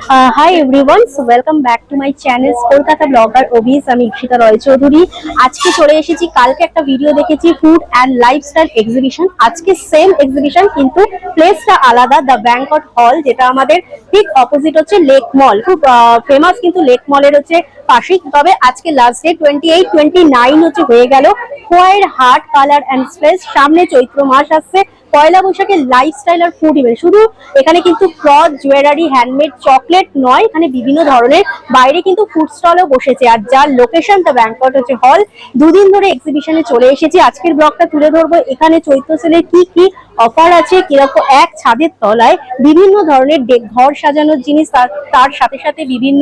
Hi everyone, so welcome back to my channel Kolkata blogger ওবিস। আমি ইকশিতা রয় চৌধুরী। আজকে চলে এসেছি, কালকে একটা ভিডিও দেখেছি ফুড অ্যান্ড লাইফস্টাইল এক্সিবিশন। আজকে সেম এক্সিবিশন কিন্তু প্লেসটা আলাদা, দ্য ব্যাংকট হল, যেটা আমাদের ঠিক অপোজিট হচ্ছে লেক মল। খুব ফেমাস কিন্তু লেক মলের হচ্ছে পাশেই। তবে আজকে লাস্ট ডে 28, 29 হচ্ছে হয়ে গেল। খোয়াইয়ের হাট কালার অ্যান্ড স্পেস, সামনে চৈত্র মাস আসছে, পয়লা বৈশাখের লাইফস্টাইল আর ফুড ইভেন্ট। শুধু এখানে কিন্তু ক্লথ, জুয়েলারি, হ্যান্ডমেড, চকলেট নয়, এখানে বিভিন্ন ধরনের বাইরে কিন্তু ফুড স্টলও বসেছে। আর যার লোকেশন দ্য ব্যাংকট হচ্ছে হল। দুদিন ধরে এক্সিবিশনে চলে এসেছি। আজকের ব্লগটা তুলে ধরবো এখানে চৈত্র সেলের কি কি অফার আছে, কিরকম এক ছাদের তলায় বিভিন্ন ধরনের ঘর সাজানোর জিনিস, তার সাথে সাথে বিভিন্ন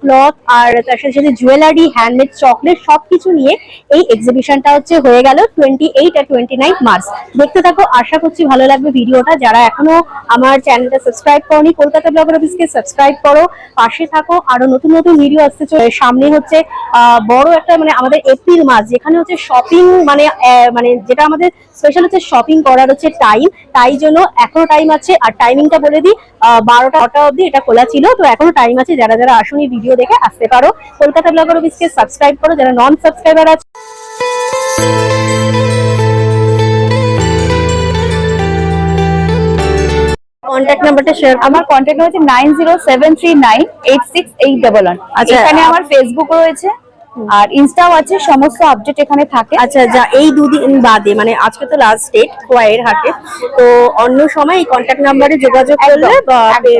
ক্লথ, আর তার সাথে সাথে জুয়েলারি, হ্যান্ডমেড, চকলেট সবকিছু নিয়ে এই এক্সিবিশনটা হচ্ছে হয়ে গেল 28 আর 29 মার্চ। দেখতে থাকো, আশা করছি ভালো লাগবে ভিডিওটা। যারা এখনো আমার চ্যানেলটা সাবস্ক্রাইব করনি, কলকাতা ব্লগার অফিসকে সাবস্ক্রাইব করো, পাশে থাকো। আরো নতুন নতুন ভিডিও আসতে সামনে হচ্ছে বড় একটা মানে আমাদের এপ্রিল মাস, যেখানে হচ্ছে শপিং মানে যেটা আমাদের স্পেশাল হচ্ছে শপিং করার হচ্ছে টাইম। তাই জন্য এখনো টাইম আছে। আর টাইমিংটা বলে দিই, 12টা অবধি এটা খোলা ছিল, তো এখনো টাইম আছে। যারা যারা আসুনি ভিডিও দেখে আসতে পারো। কলকাতা ব্লগার অফিসকে সাবস্ক্রাইব করো, যারা নন সাবস্ক্রাইবার আছে। কন্ট্যাক্ট নাম্বারটা শেয়ার। আমার কন্ট্যাক্ট নাম্বার হচ্ছে 9073986811। আচ্ছা, এখানে আমার ফেসবুক রয়েছে আর ইনস্টাও আছে, সমস্ত আপডেট এখানে থাকে। আচ্ছা, যা এই দুদিন বাদে মানে আজকে তো লাস্ট ডেট খোয়াইয়ের হাটে, তো অন্য সময় এই কন্ট্যাক্ট নাম্বারে যোগাযোগ করলে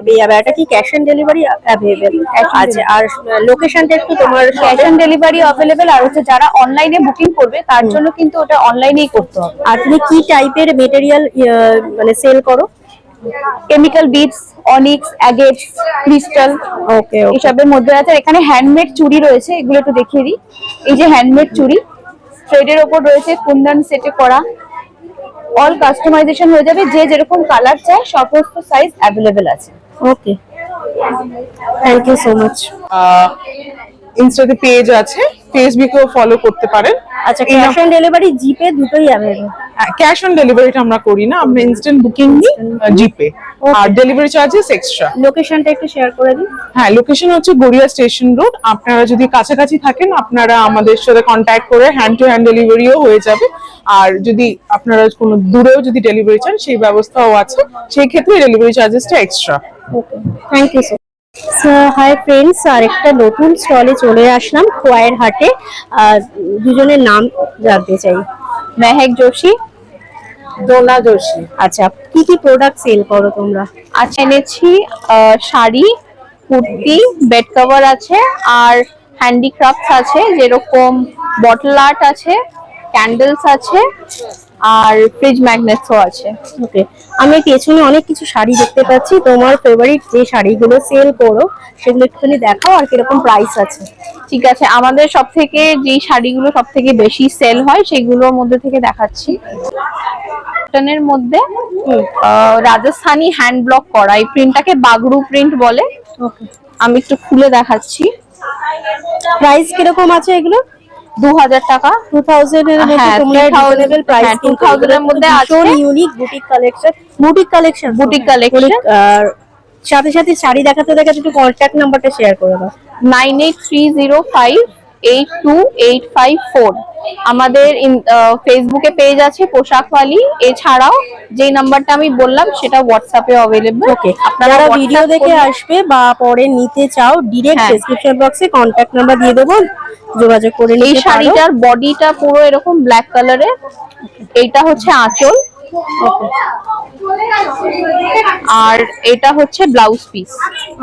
পেয়ে যাবে। এটা কি ক্যাশ অন ডেলিভারি অ্যাভেলেবেল? আচ্ছা, আর লোকেশনটা একটু তোমার। ক্যাশ অন ডেলিভারি অ্যাভেলেবেল, আর হচ্ছে যারা অনলাইনে বুকিং করবে তার জন্য কিন্তু ওটা অনলাইনেই করতে হবে। আর তুমি কি টাইপের মেটেরিয়াল মানে সেল করো? Chemical beads, onyx, agates, crystal, ওকে এসবের মধ্যে আছে। এখানে হ্যান্ডমেড চুড়ি রয়েছে, এগুলো একটু দেখিয়ে দিই। এই যে হ্যান্ডমেড চুড়ি, থ্রেডের ওপর রয়েছে, কুন্দন সেটে করা, অল কাস্টমাইজেশন হয়ে যাবে। যে যেরকম কালার চায় সমস্ত সাইজ অ্যাভেলেবেল আছে। Okay, thank you so much. ইনস্টাতে পেজ আছে, ফেসবুকেও ফলো করতে পারেন। আচ্ছা, ক্যাশ অন ডেলিভারি, জিপে দুটোই অ্যাভেলেবল? ক্যাশ অন ডেলিভারিটা আমরা করি না, আমরা ইনস্ট্যান্ট বুকিং নিই, জিপে। আর ডেলিভারি চার্জেস এক্সট্রা। লোকেশনটা একটু শেয়ার করে দিন। হ্যাঁ, লোকেশন হচ্ছে গড়িয়া স্টেশন রোড। আপনারা যদি কাছাকাছি থাকেন, আপনারা আমাদের সাথে কন্ট্যাক্ট করে হ্যান্ড টু হ্যান্ড ডেলিভারিও হয়ে যাবে। আর যদি আপনারা কোনো দূরেও যদি ডেলিভারি চান, সেই ব্যবস্থাও আছে। সেই ক্ষেত্রে ডেলিভারি চার্জেসটা extra. Okay, thank you so. Hi friends, আর একটা নতুন স্টলে চলে আসলাম খোয়াইয়ের হাটে। দুজনের নাম জানতে চাই। মেহেক যোশী, দোলা যোশী। আচ্ছা, কি কি প্রোডাক্ট সেল করো তোমরা? আচ্ছা, এনেছি শাড়ি, কুর্তি, বেড কভার আছে, আর হ্যান্ডিক্রাফটস আছে, যেরকম বটল আর্ট আছে, ক্যান্ডেলস আছে, আর ফ্রিজ ম্যাগনেটসও আছে। ওকে, আমি পেছনে অনেক কিছু শাড়ি দেখতে পাচ্ছি। তোমার ফেভারিট যে শাড়িগুলো সেল করো সেগুলো একটুখানি দেখাও, আর কিরকম প্রাইস আছে। ঠিক আছে, আমাদের সব থেকে যে শাড়িগুলো সব থেকে বেশি সেল হয় সেগুলোর মধ্যে থেকে দেখাচ্ছি। কটনের মধ্যে রাজস্থানি হ্যান্ড ব্লক করা, এই প্রিন্টটাকে বাগড়ু প্রিন্ট বলে। ওকে, আমি একটু খুলে দেখাচ্ছি। প্রাইস কিরকম আছে এগুলো? 2000 টাকা। 2000 এর মধ্যে হ্যাঁ, তোমরা রিজনেবল প্রাইস। 2000 এর মধ্যে আছে। Unique boutique collection, boutique collection. আর সাথে সাথে শাড়ি দেখাতে দেখাতে একটু কন্ট্যাক্ট নাম্বারটা শেয়ার করে দাও। 9830582854। আমাদের ফেসবুকে পেজ আছে পোশাকওয়ালি। এছাড়াও যে নাম্বারটা আমি বললাম সেটা হোয়াটসঅ্যাপে অ্যাভেলেবল। ওকে, আপনারা ভিডিও দেখে আসবে বা পরে নিতে চাও, ডিরেক্ট ডেসক্রিপশন বক্সে কন্ট্যাক্ট নাম্বার দিয়ে দেবো, যোগাযোগ করে নিতে পারো। এই শাড়িটার বডিটা পুরো এরকম ব্ল্যাক কালারের, এইটা হচ্ছে আঁচল, আর এটা হচ্ছে ব্লাউজ পিস।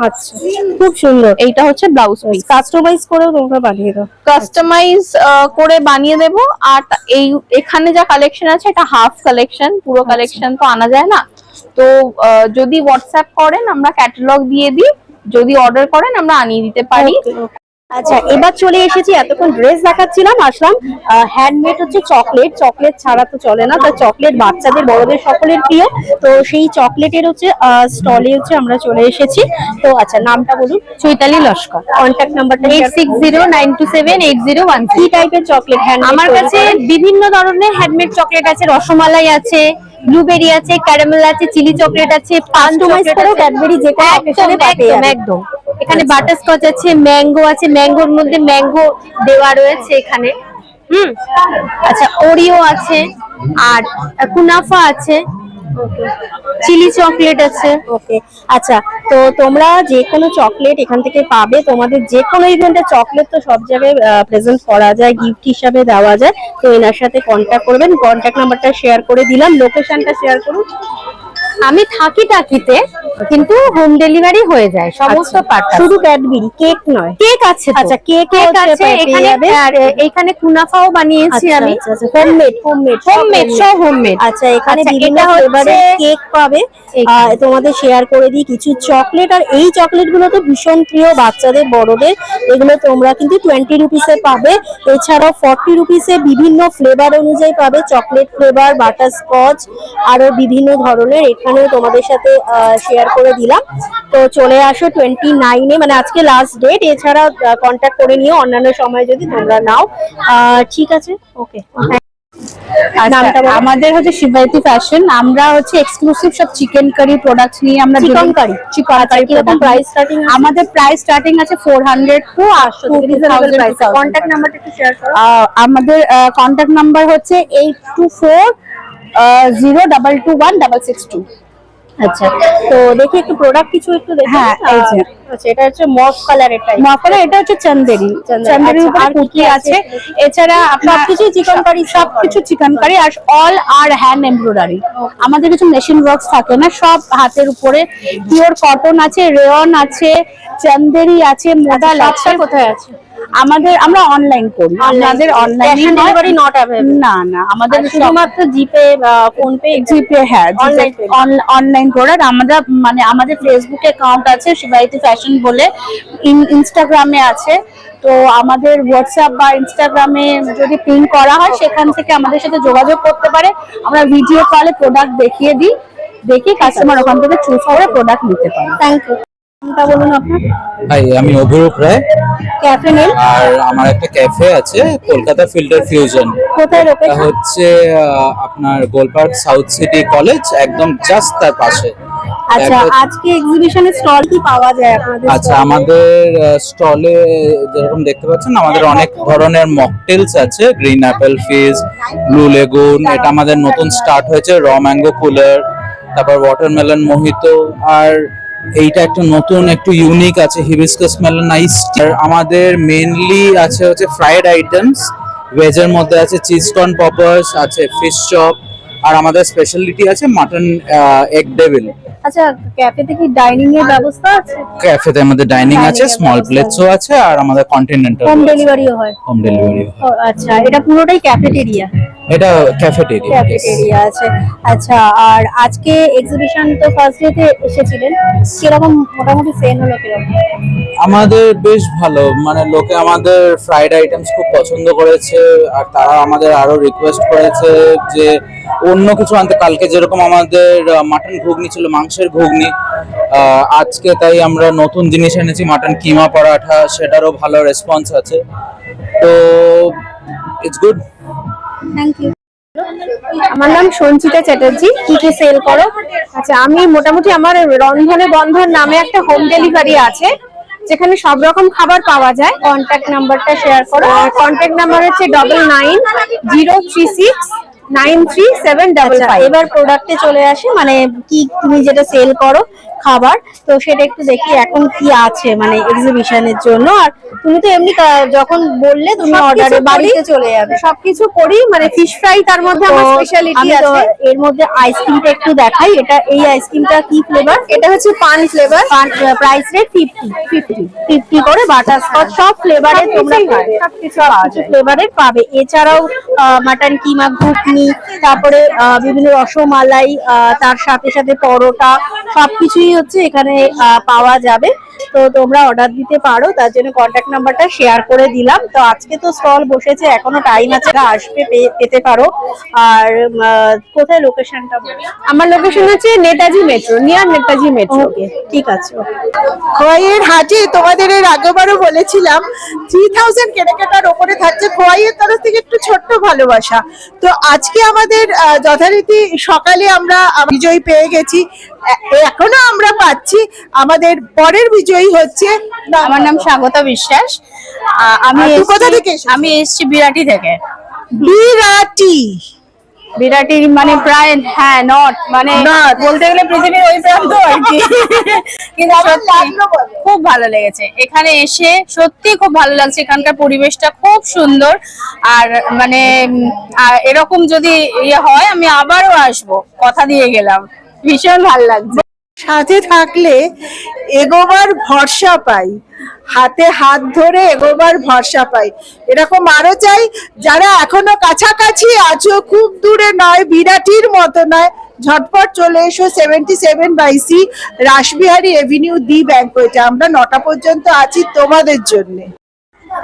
আচ্ছা, খুব সুন্দর। এইটা হচ্ছে ব্লাউজ পিস, কাস্টমাইজ করেও তোমরা বানিয়ে দাও? কাস্টমাইজ করে বানিয়ে দেবো। আর এই এখানে যা কালেকশন আছে এটা হাফ কালেকশন, পুরো কালেকশন তো আনা যায় না। তো যদি হোয়াটসঅ্যাপ করেন আমরা ক্যাটালগ দিয়ে দিই, যদি অর্ডার করেন আমরা আনিয়ে দিতে পারি। আচ্ছা, এবার চলে এসেছি, এতক্ষণ ড্রেস দেখাচ্ছিলাম, আসলাম হ্যান্ডমেড হচ্ছে চকলেট। চকলেট ছাড়া তো চলে না, তো চকলেট বাচ্চাদের বড়দের সকলের প্রিয়। তো সেই চকলেটের হচ্ছে স্টলে হচ্ছে আমরা চলে এসেছি। তো আচ্ছা, নামটা বলুন। চৈতালি লস্কর। কন্ট্যাক্ট নাম্বারটা 8609278016। কি টাইপের চকলেট হ্যান্ড? আমার কাছে বিভিন্ন ধরনের হ্যান্ডমেড চকলেট আছে, রসমালাই আছে, ব্লুবেরি আছে, ক্যারামেল আছে, চিলি চকলেট আছে, কাস্টমাইজ করে ক্যাডবেরি যেটা অকেশনে পাবে একদম। এখানে বাটারস্কচ আছে, ম্যাঙ্গো আছে, ম্যাঙ্গোর মধ্যে ম্যাঙ্গো দেওয়া রয়েছে এখানে। আচ্ছা, ওরিও আছে, আর কুনাফা আছে, চিলি চকলেট আছে। ওকে, আচ্ছা, তো তোমরা যে কোনো চকলেট এখান থেকে পাবে। তোমাদের যে কোনো ইভেন্টে চকলেট তো সব জায়গায় প্রেজেন্ট করা যায়, গিফট হিসাবে দেওয়া যায়। তো এনার সাথে কন্ট্যাক্ট করবেন, কন্ট্যাক্ট নাম্বারটা শেয়ার করে দিলাম, লোকেশনটা শেয়ার করুন। আমি থাকি টাকিতে, কিন্তু হোম ডেলিভারি হয়ে যায় সমস্ত পার্টটা। শুধু ক্যাডবেরি, কেক নয়? কেক আছে তো। আচ্ছা, কেক কেক আছে আছে এখানে, আর এখানে কুনাফাও বানিয়েছি আমি। হোমমেড হোমমেড, সব হোমমেড। আচ্ছা, এখানে আচ্ছা, বিভিন্ন এটা হচ্ছে ফ্লেভারের কেক পাবে। তোমাদের শেয়ার করে দিই কিছু চকলেট। আর এই চকলেট গুলো তো ভীষণ প্রিয় বাচ্চাদের, বড়দের। এগুলো তোমরা কিন্তু 20 রুপিসে পাবে। এছাড়াও 40 রুপিসে বিভিন্ন ফ্লেভার অনুযায়ী পাবে, চকলেট ফ্লেভার, বাটারস্কচ, আরো বিভিন্ন ধরনের। এখানেও তোমাদের সাথে শেয়ার করে দিলাম। তো চলে আসো 29-এ, মানে আজকে লাস্ট ডেট। এছাড়া কন্ট্যাক্ট করে নিও অন্যান্য সময় যদি তোমরা নাও। ঠিক আছে, ওকে। আচ্ছা, আমাদের হচ্ছে শিবায়তী ফ্যাশন। আমরা হচ্ছে এক্সক্লুসিভ সব চিকেন কারি প্রোডাক্টস নিয়ে আমরা চিকেন কারি কিরকম প্রাইস স্টার্টিং? আমাদের প্রাইস স্টার্টিং আছে 400 টু 2000। কন্ট্যাক্ট নাম্বারটা একটু শেয়ার করো। আমাদের কন্ট্যাক্ট নাম্বার হচ্ছে 8240221662। আচ্ছা, তো দেখি একটু প্রোডাক্ট কিছু একটু দেখি। হ্যাঁ, এই যে। আচ্ছা, এটা হচ্ছে মফ কালারের টাইপ। মফালা, এটা হচ্ছে চান্দেরি। চান্দেরির উপরে পুঁতি আছে। এছাড়া সবকিছু চিকেন কারি, সবকিছু চিকেন কারি, আর অল আর হ্যান্ড এমব্রয়ডারি। আমাদের কিছু মেশিন ওয়ার্কস থাকে না, সব হাতের উপরে। পিওর কটন আছে, রেয়ন আছে, চান্দেরি আছে, মোডাল আছে। কোথায় আছে? আমরা অনলাইন করি। আমাদের অনলাইন ডেলিভারি নট অ্যাভেলেবল? না, আমাদের শুধুমাত্র জিপে বা ফোন পে? জিপে, হ্যাঁ, অনলাইন প্রোডাক্ট। আমাদের ফেসবুক অ্যাকাউন্ট আছে শিবায়তী ফ্যাশন বলে, ইনস্টাগ্রামে আছে। তো আমাদের হোয়াটসঅ্যাপ বা ইনস্টাগ্রামে যদি পিং করা হয়, সেখান থেকে আমাদের সাথে যোগাযোগ করতে পারে। আমরা ভিডিও কলে প্রোডাক্ট দেখিয়ে দিই, দেখি কাস্টমার ওখান থেকে চুজ করে প্রোডাক্ট নিতে পারে। Thank you. নামটা বলুন আপনার। হাই, আমি অভিরূপ রায়। Cafe name? আর আমার একটা ক্যাফে আছে, কলকাতা ফিল্টার ফিউশন। কোথায় লোকেশন? হচ্ছে আপনার গোলপার্ক সাউথ সিটি কলেজ, একদম জাস্ট তার পাশে। আচ্ছা, আজকে এক্সিবিশনে স্টল কি পাওয়া যায় আপনাদের? আচ্ছা, আমাদের স্টলে যেরকম দেখতে পাচ্ছেন, আমাদের অনেক ধরনের মকটেলস আছে। গ্রিন অ্যাপেল ফিজ, ব্লু লেগুন, এটা আমাদের নতুন স্টার্ট হয়েছে। র ম্যাঙ্গো কুলার, তারপর ওয়াটারমেলন মোহিতো, আর এইটা একটা নতুন একটু ইউনিক আছে, হিবিস্কাস মেলন আইস টি। আমাদের মেইনলি আছে হচ্ছে ফ্রাইড আইটেমস। ভেজের মধ্যে আছে চিজ কর্ন পপার্স, আছে ফিশ চপ, আর আমাদের স্পেশালিটি আছে মাটন এগ ডেভিল। আচ্ছা, ক্যাফেতে কি ডাইনিং এর ব্যবস্থা আছে? ক্যাফেতে আমাদের ডাইনিং আছে, স্মল প্লেটসও আছে, আর আমাদের কন্টিনেন্টাল হোম ডেলিভারিও হয়? Home delivery. আচ্ছা, এটা পুরোটাই ক্যাফেটেরিয়া? এটা ক্যাফেটেরিয়া আছে। আচ্ছা, আর আজকে এক্সিবিশন তো ফার্স্ট ডেতে এসেছিলেন, কিরকম মোটামুটি সেল হলো কিরকম? আমাদের বেশ ভালো, মানে লোকে আমাদের ফ্রাইড আইটেমস খুব পছন্দ করেছে, আর তারা আমাদের আরো রিকোয়েস্ট করেছে যে অন্য কিছু আনতে। কালকে যেরকম আমাদের মাটন ঘুগনি ছিল, মাংসের ঘুগনি, আজকে তাই আমরা নতুন জিনিস এনেছি, মাটন কিমা পরাঠা, সেটারও ভালো রেসপন্স আছে। তো ইটস গুড। Thank you. আমার নাম সঞ্চিতা চ্যাটার্জি। কি কি সেল করো? আচ্ছা, আমি মোটামুটি আমার রন্ধনে বন্ধন নামে একটা হোম ডেলিভারি আছে, যেখানে সব রকম খাবার পাওয়া যায়। কন্ট্যাক্ট নাম্বারটা শেয়ার করো। কন্ট্যাক্ট নাম্বার হচ্ছে 9903693755। এবার প্রোডাক্টে চলে আসি, মানে কি তুমি যেটা সেল করো খাবার, তো সেটা একটু দেখি এখন কি আছে মানে এক্সিবিশনের জন্য। আর তুমি তো এমনি যখন বললে তুমি অর্ডারে বাড়িতে চলে যাবে। সবকিছু করি, মানে ফিশ ফ্রাই তার মধ্যে আমার স্পেশালিটি আছে। এর মধ্যে আইসক্রিমটা একটু দেখাই। এই আইসক্রিমটা কি ফ্লেভার? এটা হচ্ছে পান ফ্লেভার। প্রাইস রেট 50 করে। বাটারস্কচ, সব ফ্লেভারে তোমরা পাবে, সবকিছু পাওয়া যায়। ফ্লেভারের পাবে। এছাড়াও মাটন কিমা, ঘুগনি, তারপরে বিভিন্ন রসমালাই, তার সাথে সাথে পরোটা, সবকিছুই হচ্ছে এখানে পাওয়া যাবে। তো তো তোমরা অর্ডার দিতে পারো, তার জন্য কন্ট্যাক্ট নাম্বারটা শেয়ার করে দিলাম। তো আজকে তো স্টল বসেছে, এখনো টাইম আছে, আসবে পেতে পারো। আর কোথায় লোকেশনটা? আমার লোকেশন হচ্ছে Netaji metro, near Netaji metro. Okay, ঠিক আছে। খোয়াইয়ের হাটে তোমাদের এর আগেবারও বলেছিলাম 3000 কেনাকাটার ওপরে থাকছে খোয়াইয়ের তরফ থেকে একটু ছোট্ট ভালোবাসা। তো আজকে আমাদের যথারীতি সকালে আমরা বিজয়ী পেয়ে গেছি, এখনো আমরা পাচ্ছি। আমাদের পরের বিজয়ী হচ্ছে, আমার নাম স্বাগতা বিশ্বাস। তুই কোথা থেকে এসেছিস? আমি এসেছি বিরাটি থেকে। বিরাটি। বিরাটির মানে প্রায়, হ্যাঁ, নর্থ, মানে বলতে গেলে পৃথিবীর ওই প্রান্ত আর কি। কিন্তু সত্যি খুব ভালো লেগেছে এখানে এসে, সত্যি খুব ভালো লাগছে। এখানকার পরিবেশটা খুব সুন্দর। আর মানে এরকম যদি ইয়ে হয় আমি আবারও আসবো, কথা দিয়ে গেলাম। ভীষণ ভালো লাগছে। সাথে থাকলে এগোবার ভরসা পাই, হাতে হাত ধরে এগোবার ভরসা পাই। এরকম আরো চাই যারা এখনো কাছাকাছি আছো, খুব দূরে নয়, বিরাটির মতো নয়, ঝটপট চলে এসো 77/C রাসবিহারী এভিনিউ দি ব্যাংকোয়েটে। আমরা 9টা পর্যন্ত আছি তোমাদের জন্য।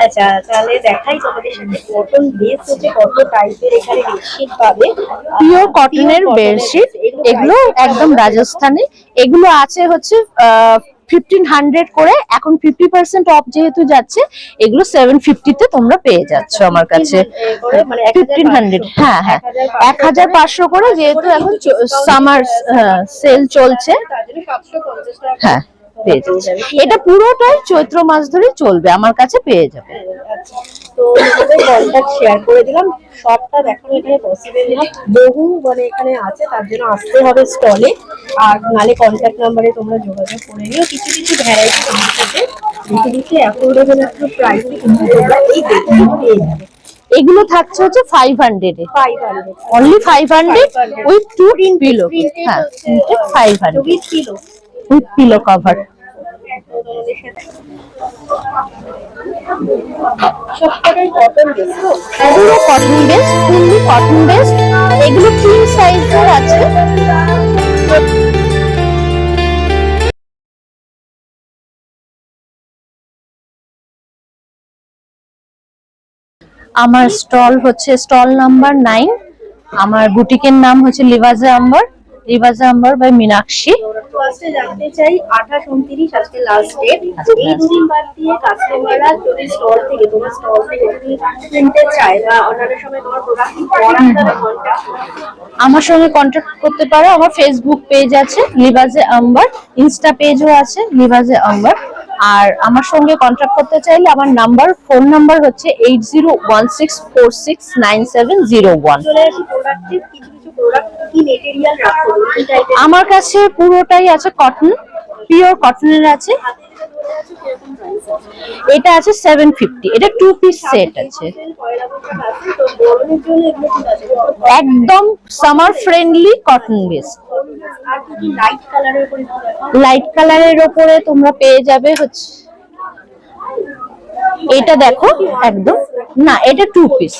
আচ্ছা, তাহলে দেখাই তোমাদের সাথে কটন বেস হচ্ছে কত টাইপের এখানে বেডশিট পাবে। পিওর কটনের বেডশিট, এগুলো একদম রাজস্থানে। এগুলো আছে হচ্ছে 1500 করে, এখন 50% অফ যেহেতু যাচ্ছে, এগুলো 750 তে তোমরা পেয়ে যাচ্ছ আমার কাছে। 1500, হ্যাঁ হ্যাঁ, 1500 করে, যেহেতু এখন সামার সেল চলছে। হ্যাঁ, পেয়ে যাচ্ছে। এটা পুরোটাই চৈত্র মাস ধরে চলবে, আমার কাছে পেয়ে যাবে। তো তোমাদের কন্ট্যাক্ট শেয়ার করে দিলাম। সবটা দেখানো এখানে পসিবল না, বহু মানে এখানে আছে, তার জন্য আসতে হবে স্টলে। আর নালে কন্ট্যাক্ট নাম্বারে তোমরা যোগাযোগ করে নিও। কিছু কিছু ভ্যারাইটি তোমার সাথে দেখে দিচ্ছি, অ্যাফোর্ডেবল একটু প্রাইসে কিন্তু তোমরা এই বেডশিট পেয়ে যাবে। এগুলো থাকছে হচ্ছে 500 এ, 500, অনলি 500 উইথ টু পিলো। হ্যাঁ, 500 with pillow. With pillow cover. সবটাই কটন বেস তো? পুরো cotton base, fully cotton base. এগুলো কিং সাইজের আছে। আমার স্টল হচ্ছে স্টল নাম্বার 9। আমার বুটিকের নাম হচ্ছে লিভাজে আম্বার, লিভাজে আম্বার বাই মীনাক্ষী। ফার্স্টে জানতে চাই 28, 29 আজকে লাস্ট ডেট। এই দুদিন বাদ দিয়ে কাস্টমাররা যদি স্টল থেকে, তোমার স্টল থেকে যদি কিনতে চায় বা অর্ডারের সময় তোমার প্রোডাক্ট করার তাহলে কন্ট্যাক্ট আমার সঙ্গে কন্ট্যাক্ট করতে পারো। আমার ফেসবুক পেজ আছে লিভাজে আম্বার, ইনস্টা পেজও আছে লিভাজে আম্বার। আর আমার সঙ্গে কন্ট্যাক্ট করতে চাইলে আমার ফোন নাম্বার হচ্ছে 8016469701। চলে আসি প্রোডাক্টের। কিছু কিছু প্রোডাক্ট কি মেটেরিয়াল রাখো এই টাইপের? আমার কাছে পুরোটাই আছে কটন, পিওর কটনের আছে। এটা আছে 750, এটা 2 পিস সেট আছে। পয়লা বৈশাখ আছে, তো গরমের জন্য এগুলো ঠিক আছে। একদম সামার ফ্রেন্ডলি কটন বেস। আর কি লাইট কালারের উপরে লাইট কালারের ওপরে তোমরা পেয়ে যাবে হচ্ছে, এটা দেখো একদম, না এটা 2 পিস,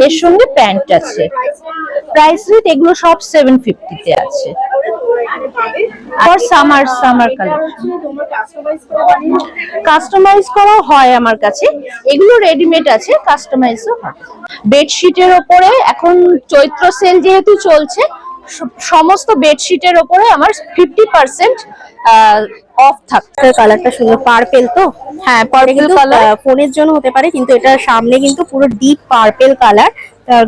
এর সঙ্গে প্যান্ট আছে। প্রাইস রেট এগুলো সব 750 তে আছে। ফর সামার কালেকশন কাস্টমাইজ করা হয় আমার কাছে। এগুলো রেডিমেড আছে, কাস্টমাইজও হয়। বেডশিটের ওপরে এখন চৈত্র সেল যেহেতু চলছে, সমস্ত বেডশিটের ওপরে আমার 50% অফ থাকছে। কালারটা সুন্দর, পার্পেল তো? হ্যাঁ, পার্পল কালার। ফোনের জন্য হতে পারে, কিন্তু এটা সামনে কিন্তু পুরো ডিপ পার্পেল কালার,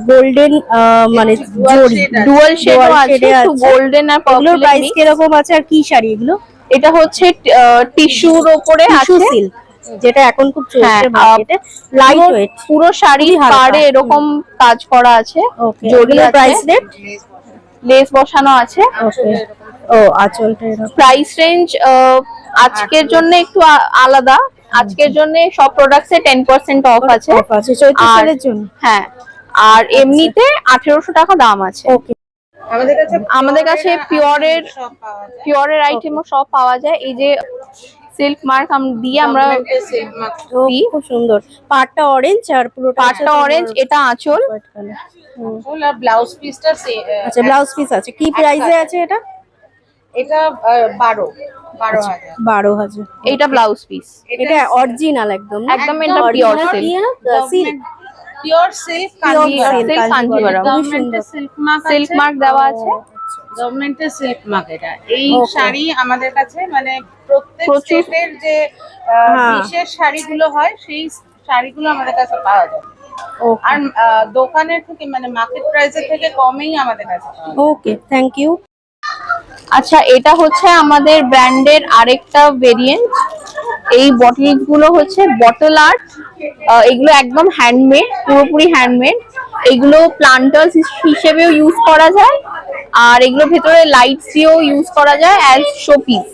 গোল্ডেন মানে ডুয়াল শেডও আছে, একটু গোল্ডেন আর এগুলোর পার্পল। প্রাইস কিরকম আছে আর কি শাড়ি এগুলো? এটা হচ্ছে টিস্যুর উপরে টিস্যু আছে, সিল্ক, যেটা এখন খুব চলছে হ্যাঁ, মার্কেটে। লাইট ওয়েট, পুরো শাড়ি পাড়ে এরকম কাজ করা আছে। জড়িয়ে প্রাইস রেট, লেস বসানো আছে। ওকে। ও আঁচলটা এরকম। প্রাইস রেঞ্জ আজকের জন্য একটু আলাদা। আজকের জন্য সব প্রোডাক্টসে 10% অফ আছে। অফ আছে চৈত্র সেলের জন্য। হ্যাঁ, আর এমনিতে 1800 টাকা দাম আছে। ওকে। আমাদের কাছে পিওরের আইটেমও সব পাওয়া যায়। এই যে সিল্ক মার্ক দিয়ে আমরা দিই। খুব সুন্দর, পাটটা অরেঞ্জ আর পুরোটা পাটটা অরেঞ্জ, এটা আঁচল। ব্লাউজ পিসটা আচ্ছা, ব্লাউজ পিস আছে। কি প্রাইসে আছে এটা? এটা 12,000। 12,000। এইটা ব্লাউজ পিস, এটা অরিজিনাল একদম না? একদম এটা pure silk, pure silk Kanjivaram গভর্নমেন্টের সিল্ক মার্ক সিল্ক মার্ক দেওয়া আছে। গভর্নমেন্টের সিল্ক মার্ক এটা। এই Okay. শাড়ি আমাদের কাছে মানে প্রত্যেক প্রচুর- স্টেটের যে হ্যাঁ। বিশেষ শাড়িগুলো হয় সেই শাড়িগুলো আমাদের কাছে পাওয়া যায়। ওকে আর দোকানের থেকে মানে মার্কেট প্রাইসের থেকে কমেই আমাদের কাছে পাওয়া যায়। ওকে, থ্যাংক ইউ। আচ্ছা, এটা হচ্ছে আমাদের ব্র্যান্ডের আরেকটা ভেরিয়েন্ট। এই বটল গুলো হচ্ছে বটল আর্ট, এগুলো একদম হ্যান্ডমেড, পুরোপুরি হ্যান্ডমেড। এগুলো প্লান্টার্স হিসেবেও ইউজ করা যায়, আর এগুলো ভেতরে লাইটস দিয়েও ইউজ করা যায় অ্যাজ শোপিস।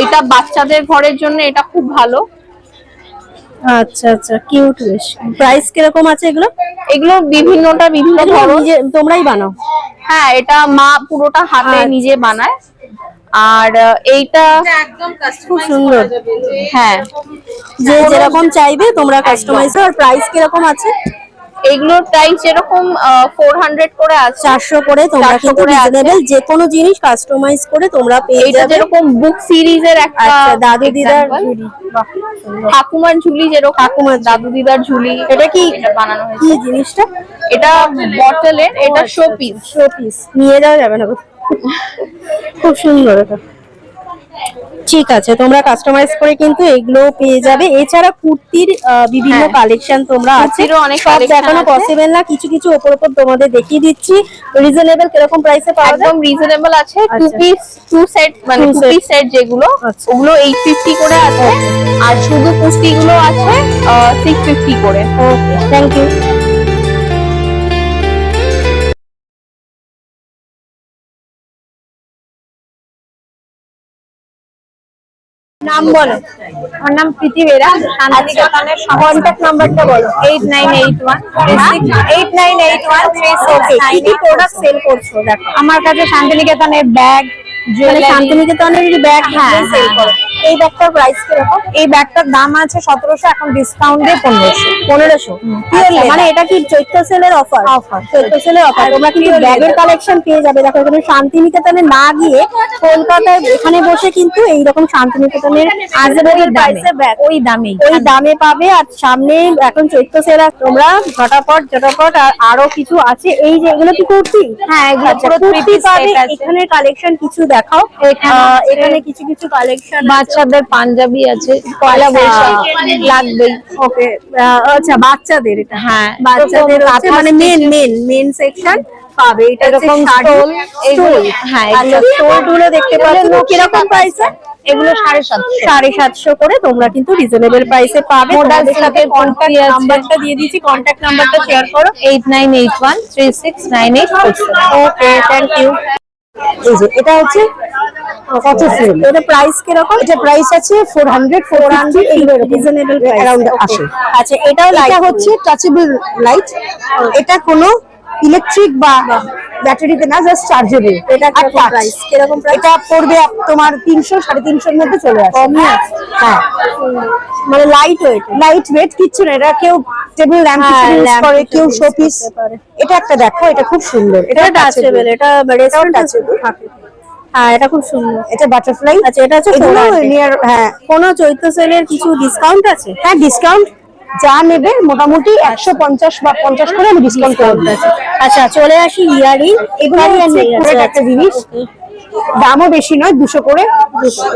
এটা বাচ্চাদের ঘরের জন্য এটা খুব ভালো। আচ্ছা আচ্ছা, কিউট বেশ। প্রাইস কিরকম আছে এগুলো? এগুলো বিভিন্নটা বিভিন্ন এগুলো ধরন। নিজে তোমরাই বানাও? হ্যাঁ, এটা মা পুরোটা হাতে আচ্ছা। নিজে বানায়। আর এইটা এটা একদম কাস্টমাইজ সুন্দর। করা যাবে যে হ্যাঁ, যে যেরকম চাইবে তোমরা কাস্টমাইজ। আর প্রাইস কিরকম আছে? এগুলোর প্রাইস যেরকম 400 করে আছে। 400 করে তোমরা 400 কিন্তু করে আছে। রিজনেবল যে কোনো জিনিস কাস্টমাইজ করে তোমরা পেয়ে এইটা যাবে। যেরকম বুক সিরিজের একটা আচ্ছা, দাদু দিদার example। ঝুড়ি। বাহ, সুন্দর। ঠাকুমার ঝুলি যেরকম, ঠাকুমার দাদু দিদার ঝুলি। এটা কি এটা বানানো কি হয়েছে। জিনিসটা? এটা বটলের, এটা শোপিস। শোপিস নিয়ে যাওয়া যাবে না? খুব সুন্দর এটা। ঠিক আছে, তোমরা কাস্টমাইজ করে কিন্তু এগুলো পেয়ে যাবে। এছাড়া কুর্তির বিভিন্ন হ্যাঁ। কালেকশন তোমরা আছে, কুর্তিরও অনেক সব collection দেখানো আছে। পসিবল না, কিছু কিছু ওপর ওপর তোমাদের দেখিয়ে দিচ্ছি। রিজনেবল কিরকম প্রাইসে পাওয়া যায়? একদম রিজনেবল আছে। টু আচ্ছা। পিস, টু সেট, মানে Two two set। Piece set যেগুলো, আচ্ছা। ওগুলো 850 করে আছে। আর শুধু কুর্তি গুলো আছে 650 করে। ওকে, থ্যাংক ইউ। নাম বলো। আমার নাম প্রীতি বেরা, শান্তিনিকেতনের কন্ট্যাক্ট নাম্বারটা বলো। 8981 কি কি প্রোডাক্ট সেল করছো? দেখো, আমার কাছে শান্তিনিকেতনের ব্যাগ, মানে শান্তিনিকেতনের ব্যাগ হ্যাঁ, সেল করো। এই ব্যাগটার প্রাইস কিরকম? এই ব্যাগটার দাম আছে 1700, এখন ডিসকাউন্ট দিয়ে 1500। 1500। আচ্ছা, মানে এটা কি চৈত্র সেলের অফার? চৈত্র সেলের অফার। তোমরা কিন্তু ব্যাগের কালেকশন পেয়ে যাবে। দেখো, এখানে শান্তিনিকেতনে না গিয়ে কলকাতায় এখানে বসে কিন্তু এইরকম শান্তিনিকেতনের রিজনেবল প্রাইসে ব্যাগ ওই দামেই। ওই দামে পাবে। আর সামনে এখন চৈত্র সেল, আর তোমরা ঝটাপট আর আরো কিছু আছে। এই যে এগুলো কি কুর্তি? হ্যাঁ, এগুলো আচ্ছা, পুরো কুর্তি 3 piece পাবে। set আছে। এখানে কালেকশন কিছু দেখাও। এখানে কিছু কিছু কালেকশন বাচ্চাদের পাঞ্জাবি আছে, পয়লা বৈশাখ লাগবেই। ওকে, আচ্ছা, বাচ্চাদের এটা। হ্যাঁ, বাচ্চাদের এরকম হচ্ছে কাঁথা মানে মেন সেকশন পাবে। এটা হচ্ছে এরকম শাড়ি, stole, স্টোল। হ্যাঁ, আচ্ছা, এগুলো স্টোল গুলো দেখতে পাচ্ছ। কিরকম প্রাইসে? এগুলো 750। 750 করে তোমরা কিন্তু রিজনেবল প্রাইসে পাবে। Modal তোমাদের সাথে silk-এর কন্ট্যাক্ট কুর্তি আছে। নাম্বারটা দিয়ে দিয়েছি, কন্ট্যাক্ট নাম্বারটা শেয়ার করো। 8981369847। ওকে, থ্যাংক ইউ। এই যে এটা হচ্ছে কত সেল? এটা প্রাইস কিরকম? এটা প্রাইস আছে 400 রিজনেবল Around প্রাইস আসে। আচ্ছা, এটাও লাইট এটা হচ্ছে টাচেবল লাইট। এটা কোনো ইলেকট্রিক বা ব্যাটারিতে না, জাস্ট চার্জেবল। এটা কিরকম প্রাইস? কিরকম প্রাইস? এটা পড়বে তোমার 300 350 এর মধ্যে চলে আসে। কমই আছে। হ্যাঁ, মানে লাইট ওয়েট। লাইট ওয়েট, কিচ্ছু না। এটা কেউ টেবিল ল্যাম্প হ্যাঁ, হিসেবে ইউজ lamp করে, হিসেবে কেউ use শোপিস। করতে পারে। এটা একটা দেখো, এটা খুব সুন্দর। এটা টাচেবল, এটা রেস্টুরেন্ট touchable। থাকে। হ্যাঁ, এটা খুব সুন্দর। এটা বাটারফ্লাই। আচ্ছা, এটা হচ্ছে এগুলো 400। নিয়ার, হ্যাঁ কোনো চৈত্র সেলের কিছু ডিসকাউন্ট আছে? হ্যাঁ, ডিসকাউন্ট যা নেবে মোটামুটি 150 বা 50 করে আমি ডিসকাউন্ট করে দিই। আচ্ছা, চলে আসি ইয়ারিং। এগুলো হচ্ছে great একটা জিনিস। দামও বেশি নয়, 200 করে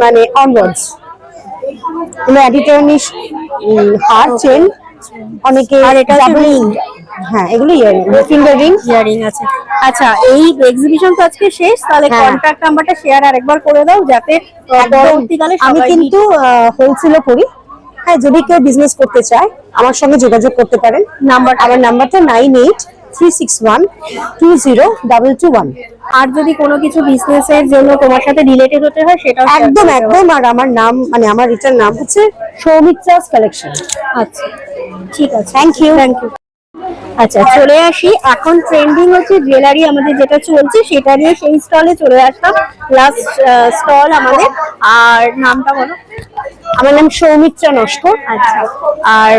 মানে অনওয়ার্ডস। এগুলো অ্যাডিটর্নিশ হার, চেন, অনেকে আর এটা হচ্ছে ডাবল। ring। হ্যাঁ, এগুলো ইয়ারিং, ফিঙ্গার রিং। ইয়ারিং আছে। আচ্ছা, এই এক্সিবিশন তো আজকে শেষ, তাহলে হ্যাঁ। কন্ট্যাক্ট নাম্বারটা শেয়ার আরেকবার করে দাও, যাতে পরবর্তীকালে আমি সবাই কিন্তু হোলসেলও করি। হ্যাঁ, যদি কেউ বিজনেস করতে চায় আমার সঙ্গে যোগাযোগ করতে পারেন। আমার নাম্বারটা 9836120221। আর যদি কোনো কিছু বিজনেসের জন্য তোমার সাথে রিলেটেড হতে হয় সেটাও share একদম করে দেবো। একদম। আর আমার নাম মানে আমার এটার নাম হচ্ছে সৌমিত্রাস কালেকশন। আচ্ছা, ঠিক আছে, থ্যাংক ইউ। আচ্ছা, চলে আসি। এখন ট্রেন্ডিং হচ্ছে জুয়েলারি, আমাদের যেটা চলছে সেটা নিয়ে সেই স্টলে চলে আসলাম। লাস্ট স্টল আমাদের। আর নামটা বলো। আমার নাম সৌমিত্রা নস্কর। আচ্ছা, আর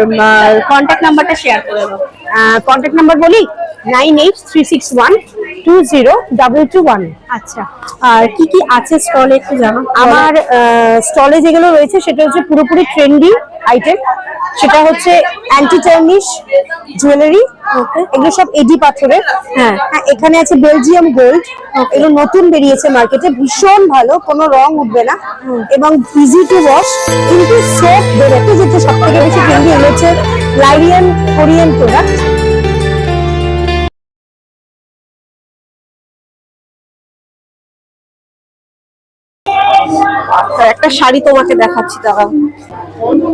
কন্ট্যাক্ট নাম্বারটা শেয়ার করে দাও। কন্ট্যাক্ট নাম্বার বলি 9836120221। 202221। আচ্ছা, আর কি কি আছে স্টলে একটু জানো? আমার স্টলে যেগুলো রয়েছে সেটা হচ্ছে পুরোপুরি ট্রেন্ডি আইটেম, সেটা হচ্ছে অ্যান্টি টার্নিশ জুয়েলারি, এগুলো সব এডি পাথরের। হ্যাঁ, এখানে আছে বেলজিয়াম গোল্ড, এগুলো নতুন বেরিয়েছে মার্কেটে, ভীষণ ভালো, কোনো রং উঠবে না এবং ইজি টু ওয়াশ, কিন্তু সোপ বেরোতে যেটা সব থেকে বেশি ট্রেন্ডি, এগুলো হচ্ছে লাইরিয়ান কোরিয়ান প্রোডাক্ট। একটা শাড়ি তোমাকে দেখাচ্ছি, দাঁড়াও।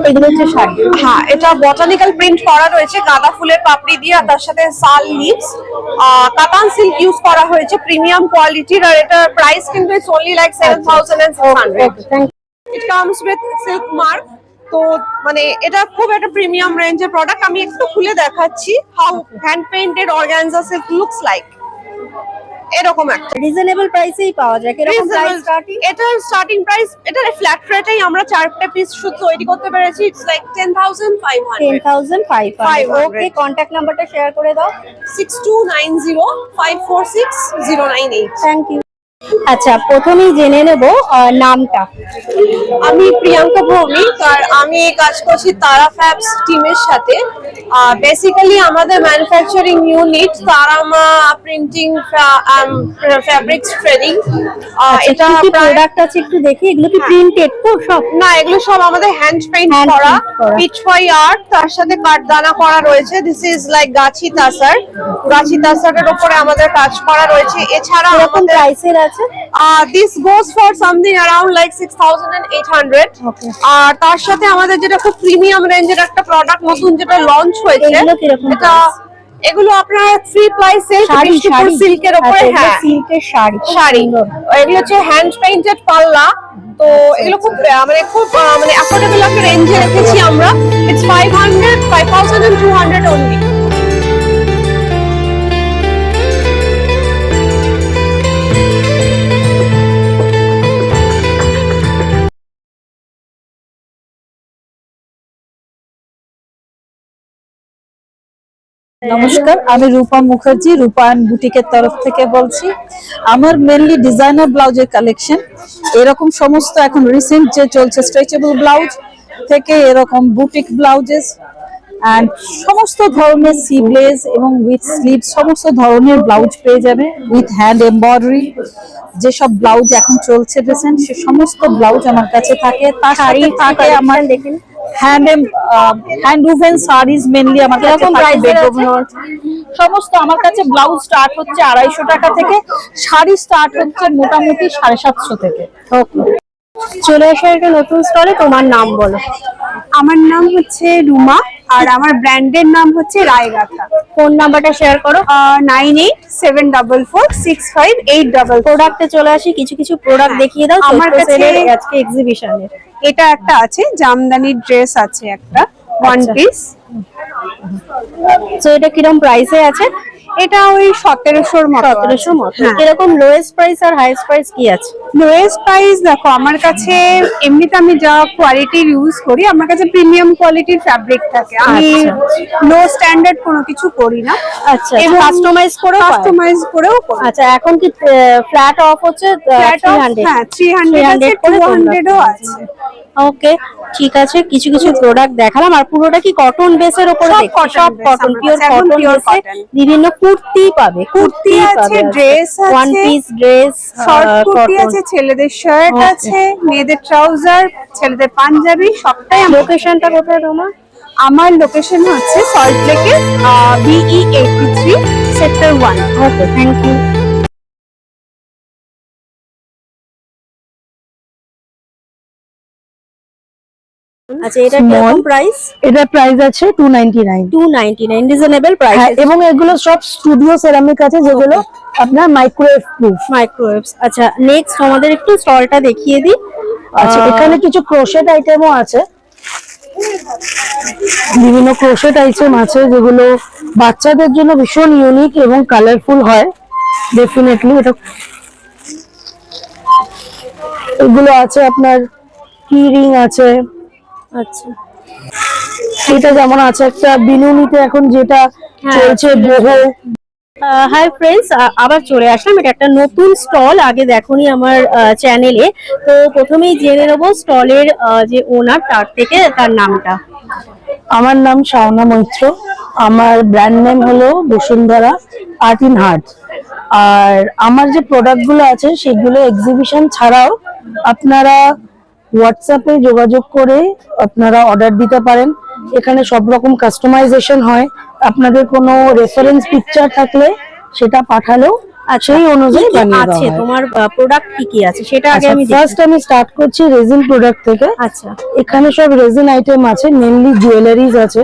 এগুলো হচ্ছে শাড়ি। হ্যাঁ, এটা বটানিক্যাল প্রিন্ট করা রয়েছে গাঁদা ফুলের পাপড়ি দিয়ে, আর তার সাথে সাল লিভস, কাতান সিল্ক ইউজ করা হয়েছে, প্রিমিয়াম কোয়ালিটির, আর এটার প্রাইস কিন্তু it's only like 7600। It comes with silk mark. তো মানে এটা খুব একটা প্রিমিয়াম রেঞ্জের প্রোডাক্ট। আমি একটু খুলে দেখাচ্ছি how hand painted organza silk looks like. এরকম একটা রিজনেবল প্রাইসেই পাওয়া যায়, কিরকম প্রাইস স্টার্টিং? এটার স্টার্টিং প্রাইস, এটার ফ্ল্যাট রেটেই আমরা 4টে পিস শুধু তৈরি করতে পেরেছি। It's like 10500। 10500। ওকে, কন্টাক্ট নাম্বারটা শেয়ার করে দাও। 6290546098। Thank you. আচ্ছা, প্রথমেই জেনে নেব নামটা। আমি প্রিয়াঙ্কা ভৌমিক, আর আমি কাজ করছি তারা ফ্যাবস টিমের সাথে। বেসিক্যালি আমাদের manufacturing unit Tara Maa printing fabrics trading. এটা কি প্রোডাক্ট আছে একটু দেখি, এগুলো কি প্রিন্টেড তো সব? না, এগুলো সব আমাদের হ্যান্ড পেইন্ট করা, পিচফাই আর্ট, তার সাথে কাঠদানা করা রয়েছে। দিস ইজ লাইক গাছি তাসার, গাছি তাসারের উপরে আমাদের কাজ করা রয়েছে। এছাড়া এরকম প্রাইসের আছে? This goes for something around like 6800। আর তার সাথে আমাদের যেটা খুব প্রিমিয়াম রেঞ্জের একটা প্রোডাক্ট নতুন যেটা লঞ্চ হয়েছে, এটা এগুলো আপনার ফ্রি প্রাইসে সিল্কের উপরে। হ্যাঁ, সিল্কের শাড়ি। এগুলো হচ্ছে হ্যান্ড পেইন্টেড পাল্লা। তো এগুলো খুব মানে অ্যাফোর্ডেবল একটা রেঞ্জে রেখেছি আমরা। It's 5200 only. নমস্কার, আমি রূপা মুখার্জি, রূপায়ণ বুটিকের তরফ থেকে বলছি। আমার মেনলি ডিজাইনার ব্লাউজের কালেকশন, এরকম সমস্ত এখন রিসেন্ট যে চলছে স্ট্রেচেবল ব্লাউজ থেকে এরকম বুটিক ব্লাউজেস অ্যান্ড সমস্ত ধরনের সিবলেস এবং উইথ স্লিভ সমস্ত ধরনের ব্লাউজ পেয়ে যাবে উইথ হ্যান্ড এমব্রয়ডারি। যেসব ব্লাউজ এখন চলছে রিসেন্ট সে সমস্ত ব্লাউজ আমার কাছে থাকে। তার সাথে থাকে আমার হ্যান্ড উভেন শাড়িজ মেনলি আমার কাছে থাকে। সমস্ত আমার কাছে ব্লাউজ স্টার্ট হচ্ছে 250 টাকা থেকে, শাড়ি স্টার্ট হচ্ছে মোটামুটি 750 থেকে। ওকে, চলে আসো একটা নতুন স্টলে। তোমার নাম বলো। আমার নাম হচ্ছে রুমা, আর আমার ব্র্যান্ডের নাম হচ্ছে রায়গাথা। ফোন নাম্বারটা শেয়ার করো। 9874658588। প্রোডাক্টে চলে আসি, কিছু কিছু প্রোডাক্ট দেখিয়ে দাও আমার কাছে আজকে এক্সিবিশনের। এটা একটা আছে, জামদানি ড্রেস আছে একটা, ওয়ান পিস। তো এটা কিরকম প্রাইসে আছে? এটা ওই 1700 মতো। 1700 মতো। কিরকম লোয়েস্ট প্রাইস আর হাইয়েস্ট প্রাইস কি আছে? লোয়েস্ট প্রাইস দেখো, আমার কাছে এমনিতে আমি যা কোয়ালিটি ইউজ করি, আমার কাছে প্রিমিয়াম কোয়ালিটির ফ্যাব্রিক থাকে। আমি লো স্ট্যান্ডার্ড কোনো কিছু করি না। আচ্ছা, কাস্টমাইজ করেও করি। আচ্ছা, এখন কি ফ্ল্যাট অফ হচ্ছে 300? হ্যাঁ, 300 আছে, 200 ও আছে। ওকে, ঠিক আছে। কিছু কিছু প্রোডাক্ট দেখালাম। আর পুরোটা কি কটন বেসের উপরে? সব কটন, পিওর কটন বেসে বিভিন্ন কুর্তি পাবে। কুর্তি আছে, ড্রেস আছে, one piece dress, short kurti আছে, ছেলেদের শার্ট আছে, মেয়েদের ট্রাউজার, ছেলেদের পাঞ্জাবি, সবটাই। লোকেশনটা কোথায় তোমার? আমার লোকেশন হচ্ছে সল্ট লেকে, BE 83 sector 1। Okay, thank you. আচ্ছা, এটা কিরকম প্রাইস? এটা প্রাইস আছে 299। 299 রিজনেবল প্রাইস। এবং এগুলো সব স্টুডিও সেরামিক আছে, যেগুলো আপনার মাইক্রোওয়েভ প্রুফ। মাইক্রোওয়েভস। আচ্ছা, নেক্সট আমাদের একটু স্টলটা দেখিয়ে দিই। আচ্ছা, এখানে কিছু ক্রোশেট আইটেমও আছে, বিভিন্ন ক্রোশেট আইটেম আছে যেগুলো বাচ্চাদের জন্য ভীষণ ইউনিক এবং কালারফুল হয়। ডেফিনেটলি এগুলো আছে, আপনার কি রিং আছে। আচ্ছা, এটা যেমন আছে একটা বিনুনিতে এখন যেটা চলছে, বহু হাই ফ্রেন্ডস, আবার চলে আসলাম। এটা একটা নতুন স্টল, আগে দেখোনি আমার চ্যানেলে। তো প্রথমেই জেনে নেবো স্টলের যে ওনার, তার থেকে তার নামটা। আমার নাম শাওনা মৈত্র। আমার ব্র্যান্ড নেম হলো বসুন্ধরা আর্ট ইন হার্ট। আর আমার যে প্রোডাক্টগুলো আছে সেগুলো এক্সিবিশন ছাড়াও আপনারা হোয়াটসঅ্যাপে যোগাযোগ করে আপনারা অর্ডার দিতে পারেন। এখানে সব রকম কাস্টমাইজেশন হয়। আপনাদের কোনো রেফারেন্স পিকচার থাকলে সেটা পাঠালেও সেই অনুযায়ী কি কি বানিয়ে আছে দেওয়া হয়। তোমার প্রোডাক্ট, কি কি আছে সেটা আগে আমি ফার্স্ট আমি স্টার্ট করছি রেজিন প্রোডাক্ট থেকে। আচ্ছা, এখানে সব রেজিন আইটেম আছে, মেনলি জুয়েলারিজ আছে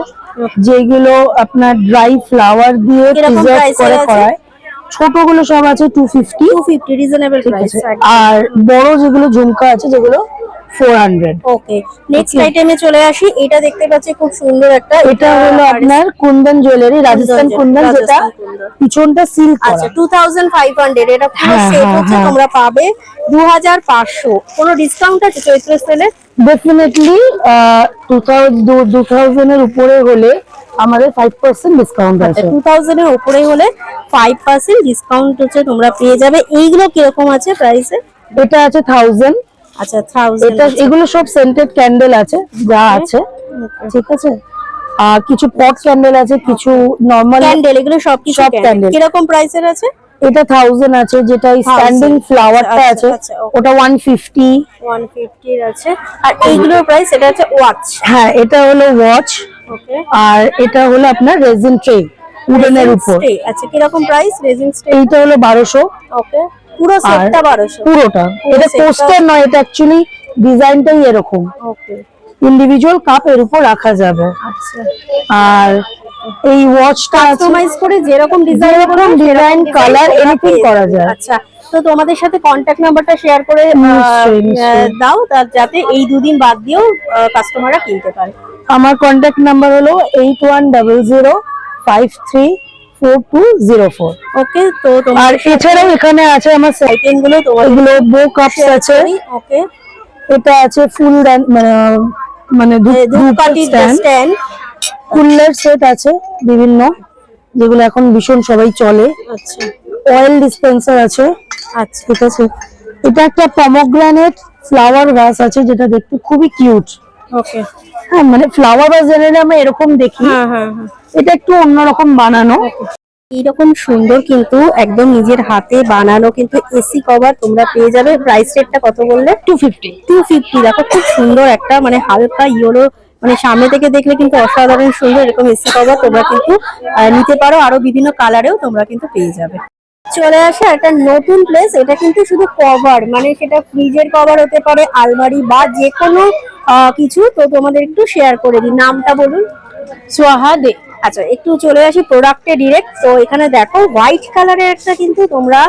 যেগুলো আপনার ড্রাই ফ্লাওয়ার দিয়ে কিরকম প্রিজার্ভ price এর করে আছে? করায়। ছোটগুলো সব আছে 250, 250 রিজনেবল ঠিক প্রাইস। আছে। আর বড় যেগুলো ঝুমকা আছে যেগুলো 400। ওকে, নেক্সট আইটেমে চলে আসি। এটা দেখতে পাচ্ছি খুব সুন্দর একটা, এটা হলো আপনার কুন্দন জুয়েলারি, রাজস্থান কুন্দন, যেটা পিছনটা সিল্ক আচ্ছা করা। 2500। এটা পুরো হ্যাঁ, সেট হ্যাঁ, হচ্ছে, হ্যাঁ। তোমরা পাবে 2500। কোনো ডিসকাউন্ট আছে চৈত্র সেলে? ডেফিনেটলি 2000 এর উপরে হলে আমাদের 5% ডিসকাউন্ট আচ্ছা, আছে। 2000 এর উপরে হলে 5% ডিসকাউন্ট হচ্ছে তোমরা পেয়ে যাবে। এইগুলো কিরকম আছে প্রাইসে? এটা আছে 1000। আচ্ছা 1000। এটা এগুলো সব সেন্টেড ক্যান্ডেল আছে যা আছে, ঠিক আছে। আর কিছু পট ক্যান্ডেল আছে, কিছু নরমাল ক্যান্ডেল, এগুলো সবকিছু সব ক্যান্ডেল। ক্যান্ডেল। কিরকম প্রাইসের আছে? এটা 1000 আছে, যেটা স্ট্যান্ডিং ফ্লাওয়ারটা আচ্ছা, আছে আচ্ছা, okay। ওটা 150। 150 এর আছে। আর এইগুলোর প্রাইস, এটা হচ্ছে ওয়াচ। হ্যাঁ, এটা হলো ওয়াচ। ওকে, আর এটা হলো আপনার রেজিন ট্রে উডেনের উপর। আচ্ছা কিরকম প্রাইস রেজিন স্টে? এইটা হলো 1200। ওকে, পুরো সেটটা 1200? পুরোটা। এটা সেটটা- কোস্টার নয়, এটা অ্যাকচুয়ালি ডিজাইনটাই এরকম। ওকে, ইন্ডিভিজুয়াল কাপ এর উপর রাখা যাবে। আচ্ছা। আর এই ওয়াচটা আছে, কাস্টমাইজ করে যেরকম ডিজাইন, যেরকম ডিজাইন, কালার, এনিথিং করা যায়। আচ্ছা, তো তোমাদের সাথে কন্ট্যাক্ট নাম্বারটা শেয়ার করে নিশ্চয়ই, নিশ্চয়ই। দাও, যাতে এই দুদিন বাদ দিয়েও কাস্টমাররা কিনতে পারে। আমার কন্ট্যাক্ট নাম্বার হলো 8100534204। ওকে, তো আর তোমার এছাড়াও এখানে আছে আমার আইটেম গুলো তোমার এগুলো বো কাপস আছে। ওকে, এটা আছে ফুল মানে ধূপকাঠি স্ট্যান্ড। কুলার সেট আছে বিভিন্ন, যেগুলো এখন ভীষণ সবাই চলে। আচ্ছা, অয়েল ডিসপেন্সার আছে। আচ্ছা, ঠিক আছে। এটা একটা পমোগ্রানেট ফ্লাওয়ার ভাস আছে, যেটা দেখতে খুবই কিউট। ওকে, হ্যাঁ, মানে ফ্লাওয়ার ভাস জেনারেলি আমরা এরকম দেখি, হ্যাঁ হ্যাঁ হ্যাঁ। এটা একটু অন্যরকম বানানো। এইরকম সুন্দর কিন্তু একদম নিজের হাতে বানানো কিন্তু এসি কভার তোমরা পেয়ে যাবে। প্রাইস রেটটা কত বললে? 250। 250। দেখো খুব সুন্দর একটা, মানে হালকা ইয়েলো, মানে সামনে থেকে দেখলে কিন্তু অসাধারণ সুন্দর এরকম এসি কভার তোমরা কিন্তু নিতে পারো। আরো বিভিন্ন কালারেও তোমরা কিন্তু পেয়ে যাবে। চলে আসে একটা নতুন প্লেস। এটা কিন্তু শুধু কভার, মানে সেটা ফ্রিজের কভার হতে পারে, আলমারি বা যে কোনো কিছু। তো তোমাদের একটু শেয়ার করে দিই, নামটা বলুন। সোহা দে। আচ্ছা, একটু চলে আসি প্রোডাক্টে ডিরেক্ট। তো এখানে দেখো হোয়াইট কালারের একটা কিন্তু তোমরা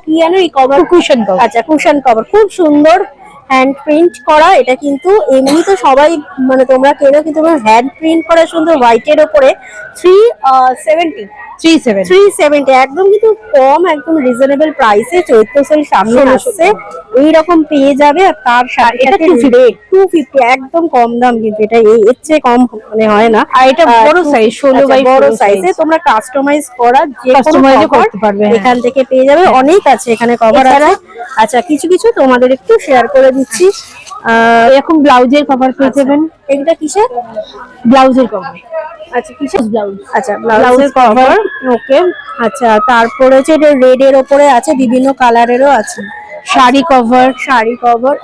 কি জানো এই কভার, কুশন কভার। আচ্ছা, কুশন কভার খুব সুন্দর, হ্যান্ড প্রিন্ট করা। এটা কিন্তু এমনি তো সবাই মানে তোমরা কেনো, কিন্তু হ্যান্ড প্রিন্ট করা সুন্দর হোয়াইটের ওপরে। 370 একদম কিন্তু কম, একদম রিজনেবল প্রাইসে চৈত্র সেল সামনে আসছে, এইরকম পেয়ে যাবে। আর তার সাথে এটা 250 একদম কম দাম, কিন্তু এটা এর চেয়ে কম মানে হয় না। আর এটা বড় সাইজ, 16 বাই বড় 16 সাইজে তোমরা কাস্টমাইজ করা যে কোনো Customize cover করতে পারবে, হ্যাঁ। এখান থেকে পেয়ে যাবে। অনেক আছে এখানে কভার আছে। আচ্ছা, কিছু কিছু তোমাদের একটু শেয়ার করে দিচ্ছি। এরকম ব্লাউজের কভার পেয়ে যাবেন। এটা কিসের? ব্লাউজের কভার। আচ্ছা, কিসের ব্লাউজ? আচ্ছা, ব্লাউজের কভার। ওকে, আচ্ছা, তারপরে হচ্ছে এটা রেড এর উপরে আছে, বিভিন্ন কালারেরও আছে। শাড়ি কভার,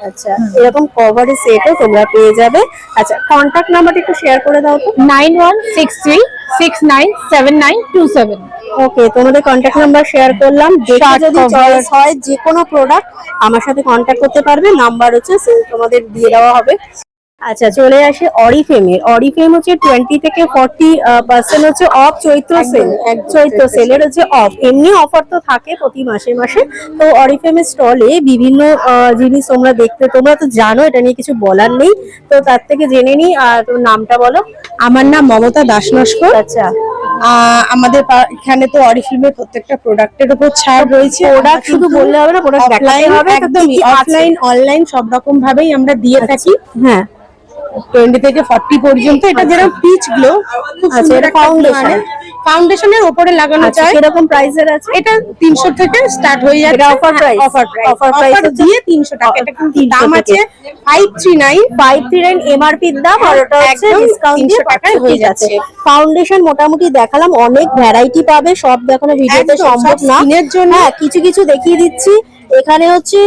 আচ্ছা এরকম কভারের সেটও তোমরা পেয়ে যাবে। আচ্ছা, কন্টাক্ট নাম্বারটা একটু শেয়ার করে দাও তো। 9163697927। ওকে, তোমাদের কন্টাক্ট নাম্বার শেয়ার করলাম। দেখে যদি চয়েস হয় যে কোনো প্রোডাক্ট আমার সাথে কন্টাক্ট করতে পারবে, নাম্বার হচ্ছে তোমাদের দিয়ে দেওয়া হবে। আচ্ছা, চলে আসে অরিফ্লেমে। অরিফ্লেম হচ্ছে 20 থেকে 40% হচ্ছে অফ চৈত্র সেল। চৈত্র সেলের হচ্ছে অফ, এমনি অফার তো থাকে প্রতি মাসে মাসে। তো অরিফ্লেমের স্টলে বিভিন্ন জিনিস তোমরা তোমরা তো জানো, এটা নিয়ে কিছু বলার নেই। তো তার থেকে জেনে নিই। আর তোর নামটা বলো। আমার নাম মমতা দাস নস্কর। আচ্ছা, আমাদের এখানে তো অরিফ্লেমের প্রত্যেকটা প্রোডাক্টের উপর ছাড় রয়েছে। প্রোডাক্ট শুধু বললে হবে না, প্রোডাক্ট দেখাতে হবে। একদমই অফলাইন অনলাইন সব রকম ভাবেই আমরা দিয়ে থাকি। হ্যাঁ, 20 থেকে 40 পর্যন্ত। এটা যেরকম পিচ গ্লো, আচ্ছা, এটা foundation। ফাউন্ডেশনের উপরে লাগানো আচ্ছা, যায়। কিরকম প্রাইসের আছে? এটা 300 থেকে স্টার্ট হয়ে যাচ্ছে। এটা offer price? Offer price, Offer price offer হচ্ছে- দিয়ে 300 টাকা। এটা কিন্তু 300 দাম আছে 539। 539 এমআরপি দাম, আর ওটা হচ্ছে একদম ডিসকাউন্ট দিয়ে 300 টাকায় হয়ে যাচ্ছে। ফাউন্ডেশন মোটামুটি দেখালাম, অনেক ভ্যারাইটি পাবে, সব দেখানো ভিডিওতে একদম, সম্ভব সব না। skin এর জন্য। হ্যাঁ, কিছু কিছু দেখিয়ে দিচ্ছি। এখানে হচ্ছে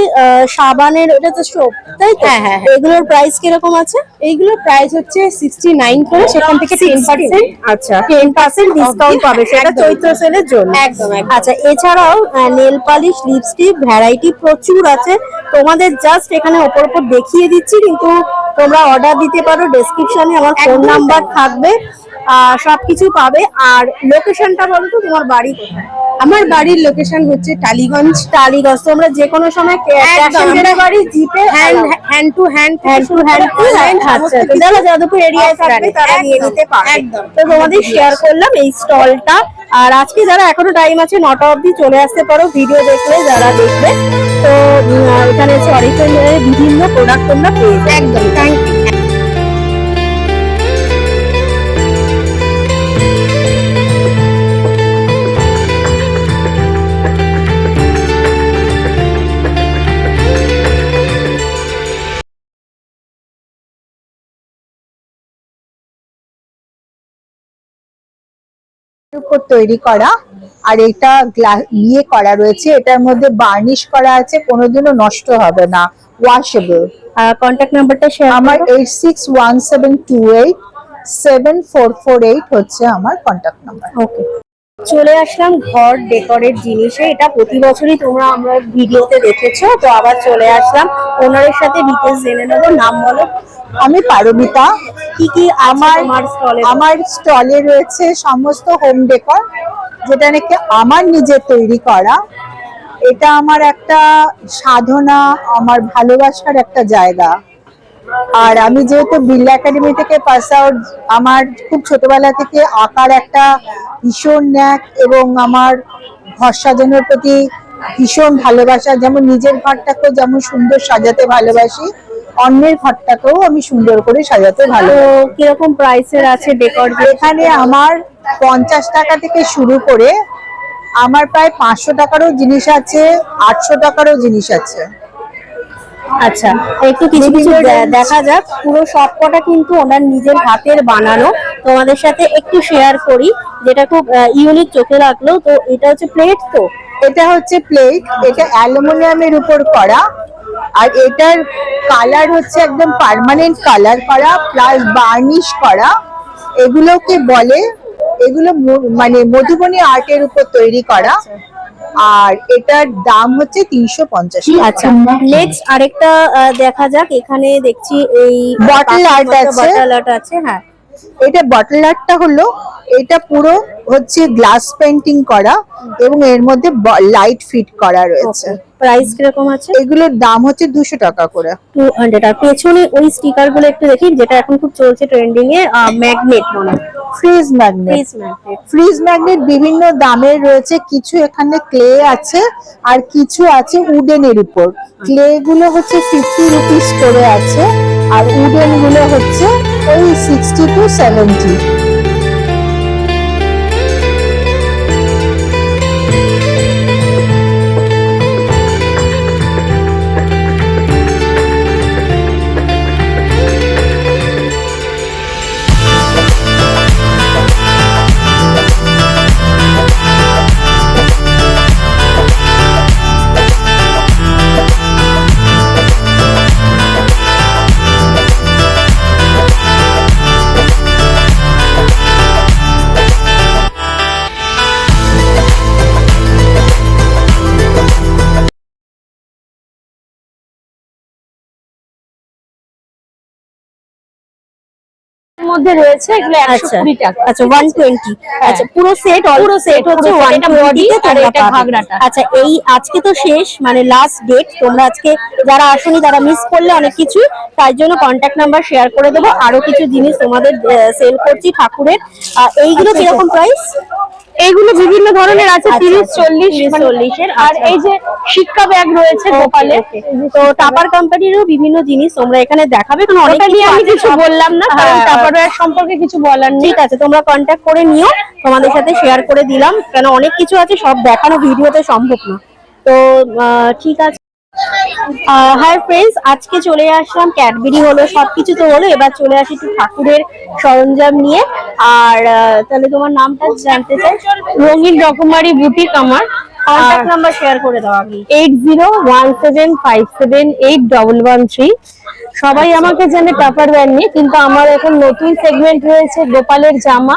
সাবানের, এটা তো সোপ, তাই তো? হ্যাঁ, হ্যাঁ, হ্যাঁ। এগুলোর প্রাইস কিরকম আছে? এইগুলোর প্রাইস হচ্ছে 69 করে, সেখান থেকে 10%। আচ্ছা, 10% ডিসকাউন্ট পাবে, সেটা একদম। চৈত্র সেলের জন্য। একদম, একদম। আচ্ছা, এছাড়াও নেল পালিশ, লিপস্টিক ভ্যারাইটি প্রচুর আছে। তোমাদের জাস্ট এখানে ওপর দেখিয়ে দিচ্ছি, কিন্তু তোমরা অর্ডার দিতে পারো। ডেসক্রিপশনে আমার ফোন একদম নাম্বার তাই। থাকবে, সবকিছু পাবে। আর লোকেশনটা বলো তো, তোমার বাড়ি কোথায়? আমার বাড়ির লোকেশন হচ্ছে টালিগঞ্জ। টালিগঞ্জ। তোমরা যে কোনো সময় cash on delivery, GPay, hand to hand আচ্ছা, তো যারা যাদবপুর এরিয়ায় থাকবে তারা নিয়ে নিতে পারবে। একদম। তো তোমাদের শেয়ার করলাম এই স্টলটা। আর আজকে যারা এখনো টাইম আছে 9টা অবধি চলে আসতে পারো ভিডিও দেখলে, যারা দেখবে। তো এখানে হচ্ছে অরিফ্লেমের বিভিন্ন প্রোডাক্ট তোমরা পেয়ে যাবে। একদম, থ্যাংক ইউ। উপর তৈরি করা, আর এটা ইয়ে করা রয়েছে, এটার মধ্যে বার্নিশ করা আছে, কোনোদিনও নষ্ট হবে না, ওয়াশেবল। কন্ট্যাক্ট নাম্বারটা শেয়ার আমার 8617287448 হচ্ছে আমার কন্ট্যাক্ট নাম্বার। ওকে। চলে আসলাম ঘর ডেকোরের জিনিসে। এটা প্রতি বছরই তোমরা আমরা ভিডিওতে দেখেছো, তো আবার চলে আসলাম। ওনারের সাথে ডিটেলস জেনে নেবো। নাম বলো। আমি পারমিতা। কি কি আমার তোমার স্টলে? আমার স্টলে রয়েছে সমস্ত হোম ডেকর, যেটা নাকি আমার নিজের তৈরি করা। এটা আমার একটা সাধনা, আমার ভালোবাসার একটা জায়গা। আর আমি যেহেতু বিড়লা একাডেমি থেকে পাস আউট, আমার খুব ছোটবেলা থেকে আঁকার একটা ভীষণ ন্যাক, এবং আমার ঘর সাজানোর প্রতি ভীষণ ভালোবাসা। যেমন নিজের ঘরটাকেও যেমন সুন্দর সাজাতে ভালোবাসি, অন্যের ঘরটাকেও আমি সুন্দর করে সাজাতে তো ভালোবাসি। কিরকম প্রাইসের আছে ডেকোর? এখানে আমার 50 টাকা থেকে শুরু করে আমার প্রায় 500 টাকারও জিনিস আছে, 800 টাকারও জিনিস আছে। আচ্ছা, একটু কিছু কিছু দেখা যাক। পুরো সবকটা কিন্তু ওনার নিজের হাতের বানানো। তোমাদের সাথে একটু শেয়ার করি, যেটা খুব ইউনিক চোখে লাগলো। তো এটা হচ্ছে প্লেট, তো এটা হচ্ছে প্লেট, এটা অ্যালুমিনিয়ামের উপর করা, আর এটার কালার হচ্ছে একদম পার্মানেন্ট কালার করা, প্লাস বার্নিশ করা। এগুলোকে বলে, এগুলো মানে মধুবনী আর্টের উপর তৈরি করা। আর এটার দাম হচ্ছে 350 টাকা। আচ্ছা, নেক্সট আরেকটা দেখা যাক। এখানে দেখছি এই Bottle art আছে। বটল আর্ট আছে। হ্যাঁ, এটা বটল আর্টটা হলো, এটা পুরো হচ্ছে গ্লাস পেন্টিং করা, এবং এর মধ্যে লাইট ফিট করা রয়েছে। প্রাইস কিরকম আছে? এগুলোর দাম হচ্ছে 200 টাকা করে। 200। আর পেছনে ওই স্টিকার গুলো একটু দেখি, যেটা এখন খুব চলছে ট্রেন্ডিং এ, ম্যাগনেট মনে হয়। Fridge magnet. Fridge magnet. Fridge magnet বিভিন্ন দামের রয়েছে, কিছু এখানে ক্লে আছে, আর কিছু আছে উডেনের উপর। ক্লে গুলো হচ্ছে 50 রুপিস করে আছে, আর উডেন গুলো হচ্ছে ওই 60 to 70। মধ্যে রয়েছে এগুলো আচ্ছা 120 টাকা। আচ্ছা, 120। আচ্ছা, পুরো সেট, পুরো set হচ্ছে পুরো set, এটা 120 body তে আর তোমরা এটা পাবে। ঘাগরাটা। আচ্ছা, এই আজকে তো শেষ, মানে লাস্ট ডেট। তোমরা আজকে যারা আসনি, তারা মিস করলে অনেক কিছু, তাই জন্য কন্ট্যাক্ট নাম্বার শেয়ার করে দেবো। আরো কিছু জিনিস তোমাদের সেল করছি ঠাকুরের। এইগুলো কিরকম প্রাইস? এইগুলো বিভিন্ন ধরনের আছে, 30-40 40-এর। আর এই যে শিক্ষা ব্যাগ রয়েছে গোপালে, তো টাপার কোম্পানিরও বিভিন্ন জিনিস তোমরা এখানে দেখাবে, কারণ অনেক নিয়ে আমি কিছু বললাম না, কারণ টাপার ব্যাগ সম্পর্কে কিছু বলার নেই। ঠিক আছে, তোমরা কন্ট্যাক্ট করে নিও, তোমাদের সাথে শেয়ার করে দিলাম, কেন অনেক কিছু আছে সব দেখানো ভিডিওতে সম্ভব না। তো ঠিক আছে। হাই ফ্রেন্ডস, আজকে চলে আসলাম, ক্যাডবেরি হলো, সবকিছু তো হলো, এবার চলে আসি একটু ঠাকুরের সরঞ্জাম নিয়ে। আর তাহলে তোমার নামটা জানতে চাই। রঙিন রকমারি বুটিক, আমার কন্ট্যাক্ট নাম্বার শেয়ার করে দাও আগে। 8017578113। সবাই আমাকে জানে টাপার ব্যাগ নিয়ে, কিন্তু আমার এখন নতুন সেগমেন্ট হয়েছে গোপালের জামা,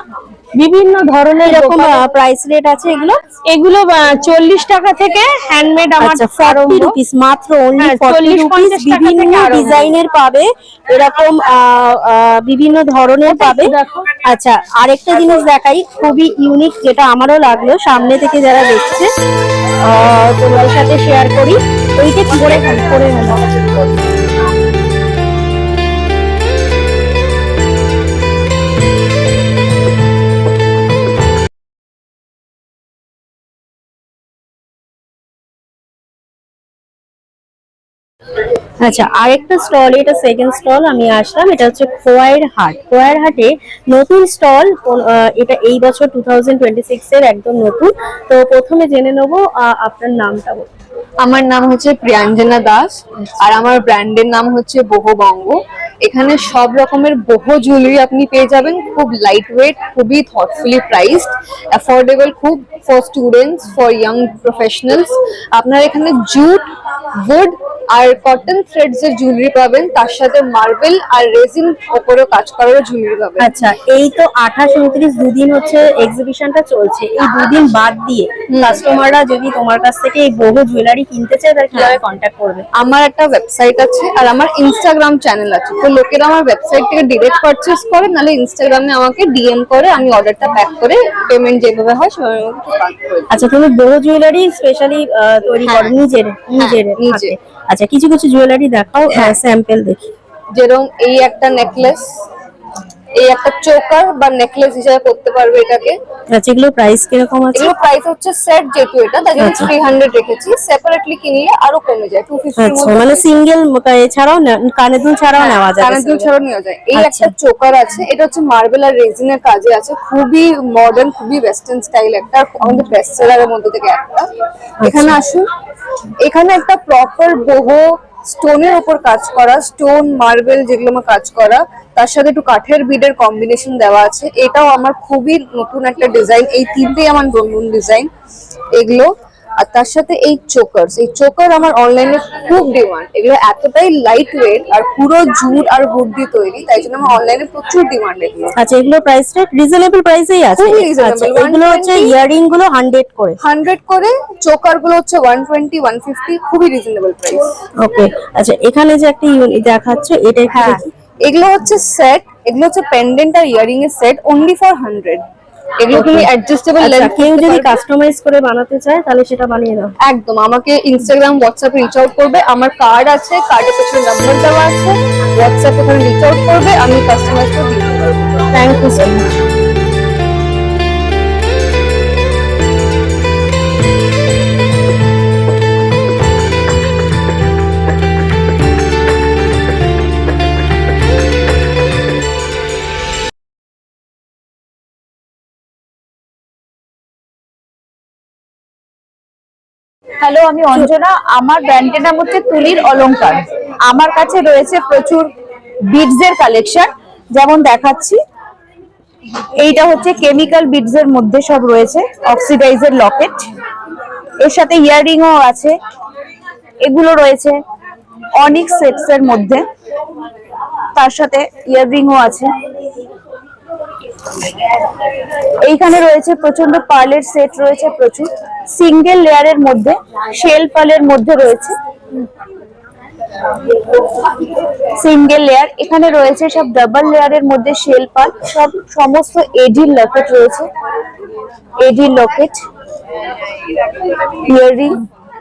বিভিন্ন ধরনের এরকম প্রাইস রেট আছে। এগুলো 40 টাকা থেকে হ্যান্ডমেড, আমার 40 রুপিস মাত্র, অনলি 40 রুপিস। বিভিন্ন ডিজাইনের পাবে, এরকম বিভিন্ন ধরনের পাবে। আচ্ছা, আরেকটা জিনিস দেখাই, খুবই ইউনিক, যেটা আমারও লাগলো সামনে থেকে যারা দেখছে, তোমাদের সাথে শেয়ার করি। এইটা কি করে করে নেবো? আচ্ছা, আরেকটা স্টল, এটা সেকেন্ড স্টল আমি আসলাম, এটা হচ্ছে খোয়াইয়ের হাট। খোয়াইয়ের হাটে নতুন স্টল, এটা এই বছর 2026 এর একদম নতুন। তো প্রথমে জেনে নেবো আপনার নামটা। আমার নাম হচ্ছে প্রিয়াঞ্জনা দাস, আর আমার ব্র্যান্ডের নাম হচ্ছে বহুবঙ্গ। এখানে সব রকমের বহু জুয়েলারি আপনি পেয়ে যাবেন, খুব লাইট ওয়েট, খুবই থটফুলি প্রাইসড, অ্যাফোর্ডেবল, খুব for students, for young professionals. আপনার এখানে জুট, উড আর কটন থ্রেডস এর জুয়েলারি পাবেন, তার সাথে মার্বেল আর রেজিন ওপরেও কাজ করারও জুয়েলারি পাবেন। আচ্ছা, এই তো 28-29 দুদিন হচ্ছে এক্সিবিশনটা চলছে, এই দুদিন বাদ দিয়ে কাস্টমাররা যদি তোমার কাছ থেকে এই বহু জুয়েলারি কিনতে চায়, তাহলে কিভাবে কন্ট্যাক্ট করবে? আমার একটা ওয়েবসাইট আছে আর আমার ইনস্টাগ্রাম চ্যানেল আছে, তো লোকেরা আমার ওয়েবসাইট থেকে ডিরেক্ট পারচেজ করে, নাহলে ইনস্টাগ্রামে আমাকে ডিএম করে, আমি অর্ডারটা প্যাক করে পেমেন্ট যেভাবে হয় সেভাবে করে। আচ্ছা, তুমি বহু জুয়েলারি স্পেশালি তৈরি করো নিজের? নিজে। আচ্ছা, কিছু কিছু জুয়েলারি দেখাও, স্যাম্পল দেখি। যেরকম এই একটা নেকলেস, এই একটা চোকার বা নেকলেস হিসেবে করতে পারবে এটাকে। আচ্ছা, এগুলো প্রাইস কিরকম আছে? এগুলো প্রাইস হচ্ছে সেট, যেহেতু এটা তাই জন্য 300 রেখেছি, সেপারেটলি কিনলে আরো কমে যায়, 250 এর আচ্ছা, মধ্যে। মানে সিঙ্গেল এছাড়াও কানের দুল ছাড়াও নেওয়া যায়? কানের দুল ছাড়াও নেওয়া যায়। এই একটা চোকার আছে, এটা হচ্ছে মার্বেল আর রেজিনের কাজে আছে, খুবই মডার্ন, খুবই ওয়েস্টার্ন স্টাইল, একটা আমাদের বেস্ট সেলারের মধ্যে থেকে একটা। এখানে আসুন, এখানে একটা প্রপার বহু স্টোনের উপর কাজ করা, স্টোন মার্বেল যেগুলো আমার কাজ করা, তার সাথে একটু কাঠের বিডের কম্বিনেশন দেওয়া আছে। এটাও আমার খুবই নতুন একটা ডিজাইন, এই তিনটেই আমার নতুন ডিজাইন এগুলো। আর তার সাথে এই চোকার আমার অনলাইনে খুব ডিমান্ড, এগুলো এতটাই লাইট ওয়েট আর পুরো জুট আর হুড দিয়ে তৈরি, তাই জন্য আমার অনলাইনে প্রচুর ডিমান্ড এগুলো। আচ্ছা, এগুলো প্রাইস রেট রিজনেবল প্রাইসেই আছে? খুবই রিজনেবল। আচ্ছা, এগুলো হচ্ছে ইয়ারিং গুলো 100 করে? 100 করে, চোকার গুলো হচ্ছে 120 150, খুবই রিজনেবল প্রাইস। ওকে। আচ্ছা, এখানে যে একটা ইউনিক দেখাচ্ছে, এটা একটু দেখি। এগুলো হচ্ছে সেট, এগুলো হচ্ছে পেন্ডেন্ট আর ইয়ারিং এর সেট, অনলি ফর 100। এগুলো তুমি অ্যাডজাস্টেবল লেন্থ, কেউ যদি কাস্টমাইজ করে বানাতে চায় তাহলে সেটা বানিয়ে দাও? একদম, আমাকে ইনস্টাগ্রাম হোয়াটসঅ্যাপে রিচ আউট করবে, আমার কার্ড আছে, কার্ডের পেছনে নাম্বার দেওয়া আছে, হোয়াটসঅ্যাপে ওখানে রিচ আউট করবে, আমি কাস্টমাইজ করে দিতে পারবো। Thank you so much. Hello, আমি অঞ্জনা। আমার ব্র্যান্ডের নাম হচ্ছে তুলির অলংকার। আমার কাছে রয়েছে প্রচুর বিডস এর কালেকশন, যেমন দেখাচ্ছি। এইটা হচ্ছে কেমিক্যাল বিডস এর মধ্যে সব রয়েছে, অক্সিডাইজের লকেট, এর সাথে ইয়াররিংও আছে। এগুলো রয়েছে অনিক্স সেটস এর মধ্যে, তার সাথে ইয়াররিংও আছে। এইখানে রয়েছে প্রচন্ড পার্লের সেট রয়েছে, প্রচুর সিঙ্গেল লেয়ারের মধ্যে, শেল পার্লের মধ্যে রয়েছে সিঙ্গেল লেয়ার। এখানে রয়েছে সব ডাবল লেয়ারের মধ্যে শেল পার্ল, সব সমস্ত এডির লকেট রয়েছে, এডির লকেট, ইয়াররিং।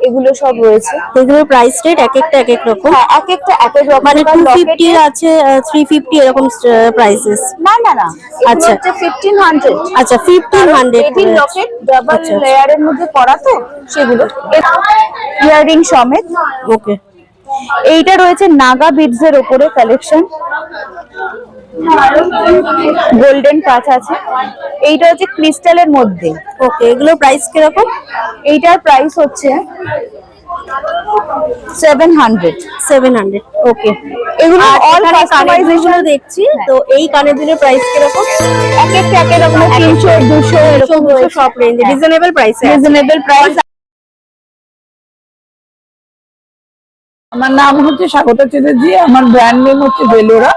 এগুলো সব রয়েছে। এগুলোর প্রাইস রেট এক একটা এক এক রকম, হ্যাঁ, এক একটা এক এক রকম। মানে 250 আছে, 350 এরকম প্রাইসেস। না না না, আচ্ছা। আচ্ছা 1500। আচ্ছা 1500 বেবি লকেট ডাবল আচ্ছা, আচ্ছা। লেয়ারের মধ্যে করা তো সেগুলো। ইয়াররিং সমেত। ওকে। এইটা রয়েছে নাগা বিডস এর উপরে কালেকশন, গোল্ডেন কাচ আছে। এইটা হচ্ছে ক্রিস্টালের মধ্যে। ওকে, এগুলোর প্রাইস কিরকম? এইটার প্রাইস হচ্ছে 700। 700। ওকে। এগুলো অল কাস্টমাইজেশন দেখছি, তো এই কানের দুলের প্রাইস কিরকম? এক একটা এক এক রকম 300 200 এরকম রয়েছে, সব রেঞ্জে রিজনেবল প্রাইসে। Reasonable price. আমার নাম হচ্ছে স্বাগতা চ্যাটার্জি, আমার ব্র্যান্ড নেম হচ্ছে ভেলোরা।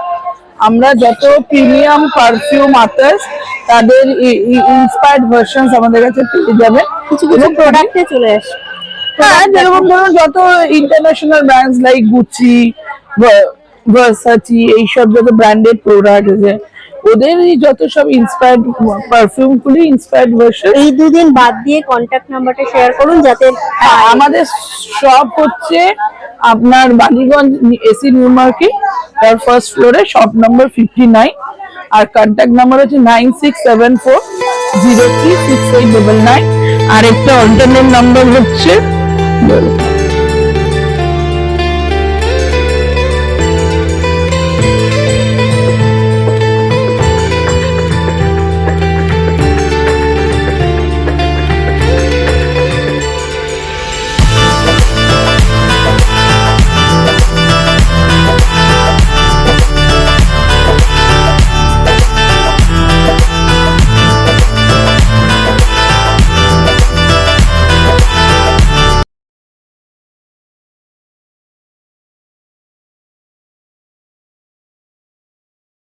আমরা যত প্রিমিয়াম পারফিউম আতাস তাদের ইন্সপায়ার্ড ভার্সনস আমাদের কাছে পেয়ে যাবেন। কিছু কিছু প্রোডাক্টে চলে আসে। হ্যাঁ, যেরকম ধরুন যত international brands like Gucci, Versace, এইসব যত ব্র্যান্ডেড প্রোডাক্ট আছে ওদেরই যত সব ইন্সপায়ার্ড পারফিউম গুলি, ইন্সপায়ার্ড ভার্সন। এই দুদিন বাদ দিয়ে কন্ট্যাক্ট নাম্বারটা শেয়ার করুন যাতে। আমাদের শপ হচ্ছে আপনার বালিগঞ্জ এসি নিউ মার্কেট, তার ফার্স্ট ফ্লোরে, শপ নাম্বার 59। আর কন্ট্যাক্ট নাম্বার হচ্ছে 9674036899। আর একটা অল্টারনেট নাম্বার হচ্ছে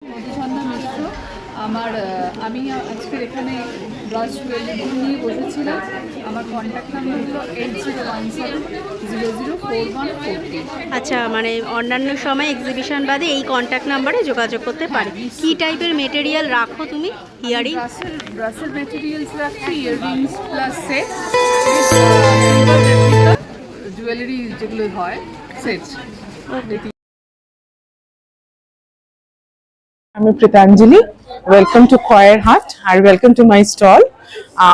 মধুসন্ধ্যা মিশ্র। আমি আজকের এখানে ব্লাউজ জুয়েলারি নিয়ে বসেছিলাম। আমার কন্ট্যাক্ট নাম্বার হলো 8017004140। আচ্ছা, মানে অন্যান্য সময় এক্সিবিশন বাদে এই কন্ট্যাক্ট নাম্বারে যোগাযোগ করতে পারে। কি টাইপের মেটেরিয়াল রাখো তুমি? ইয়ারিং? ব্রাসেল মেটেরিয়ালস রাখছি, ইয়াররিংস প্লাস সেট, জুয়েলারি যেগুলো হয় সেট। আমি প্রীতাঞ্জলি, ওয়েলকাম টু কয়ের হাট আর ওয়েলকাম টু মাই স্টল।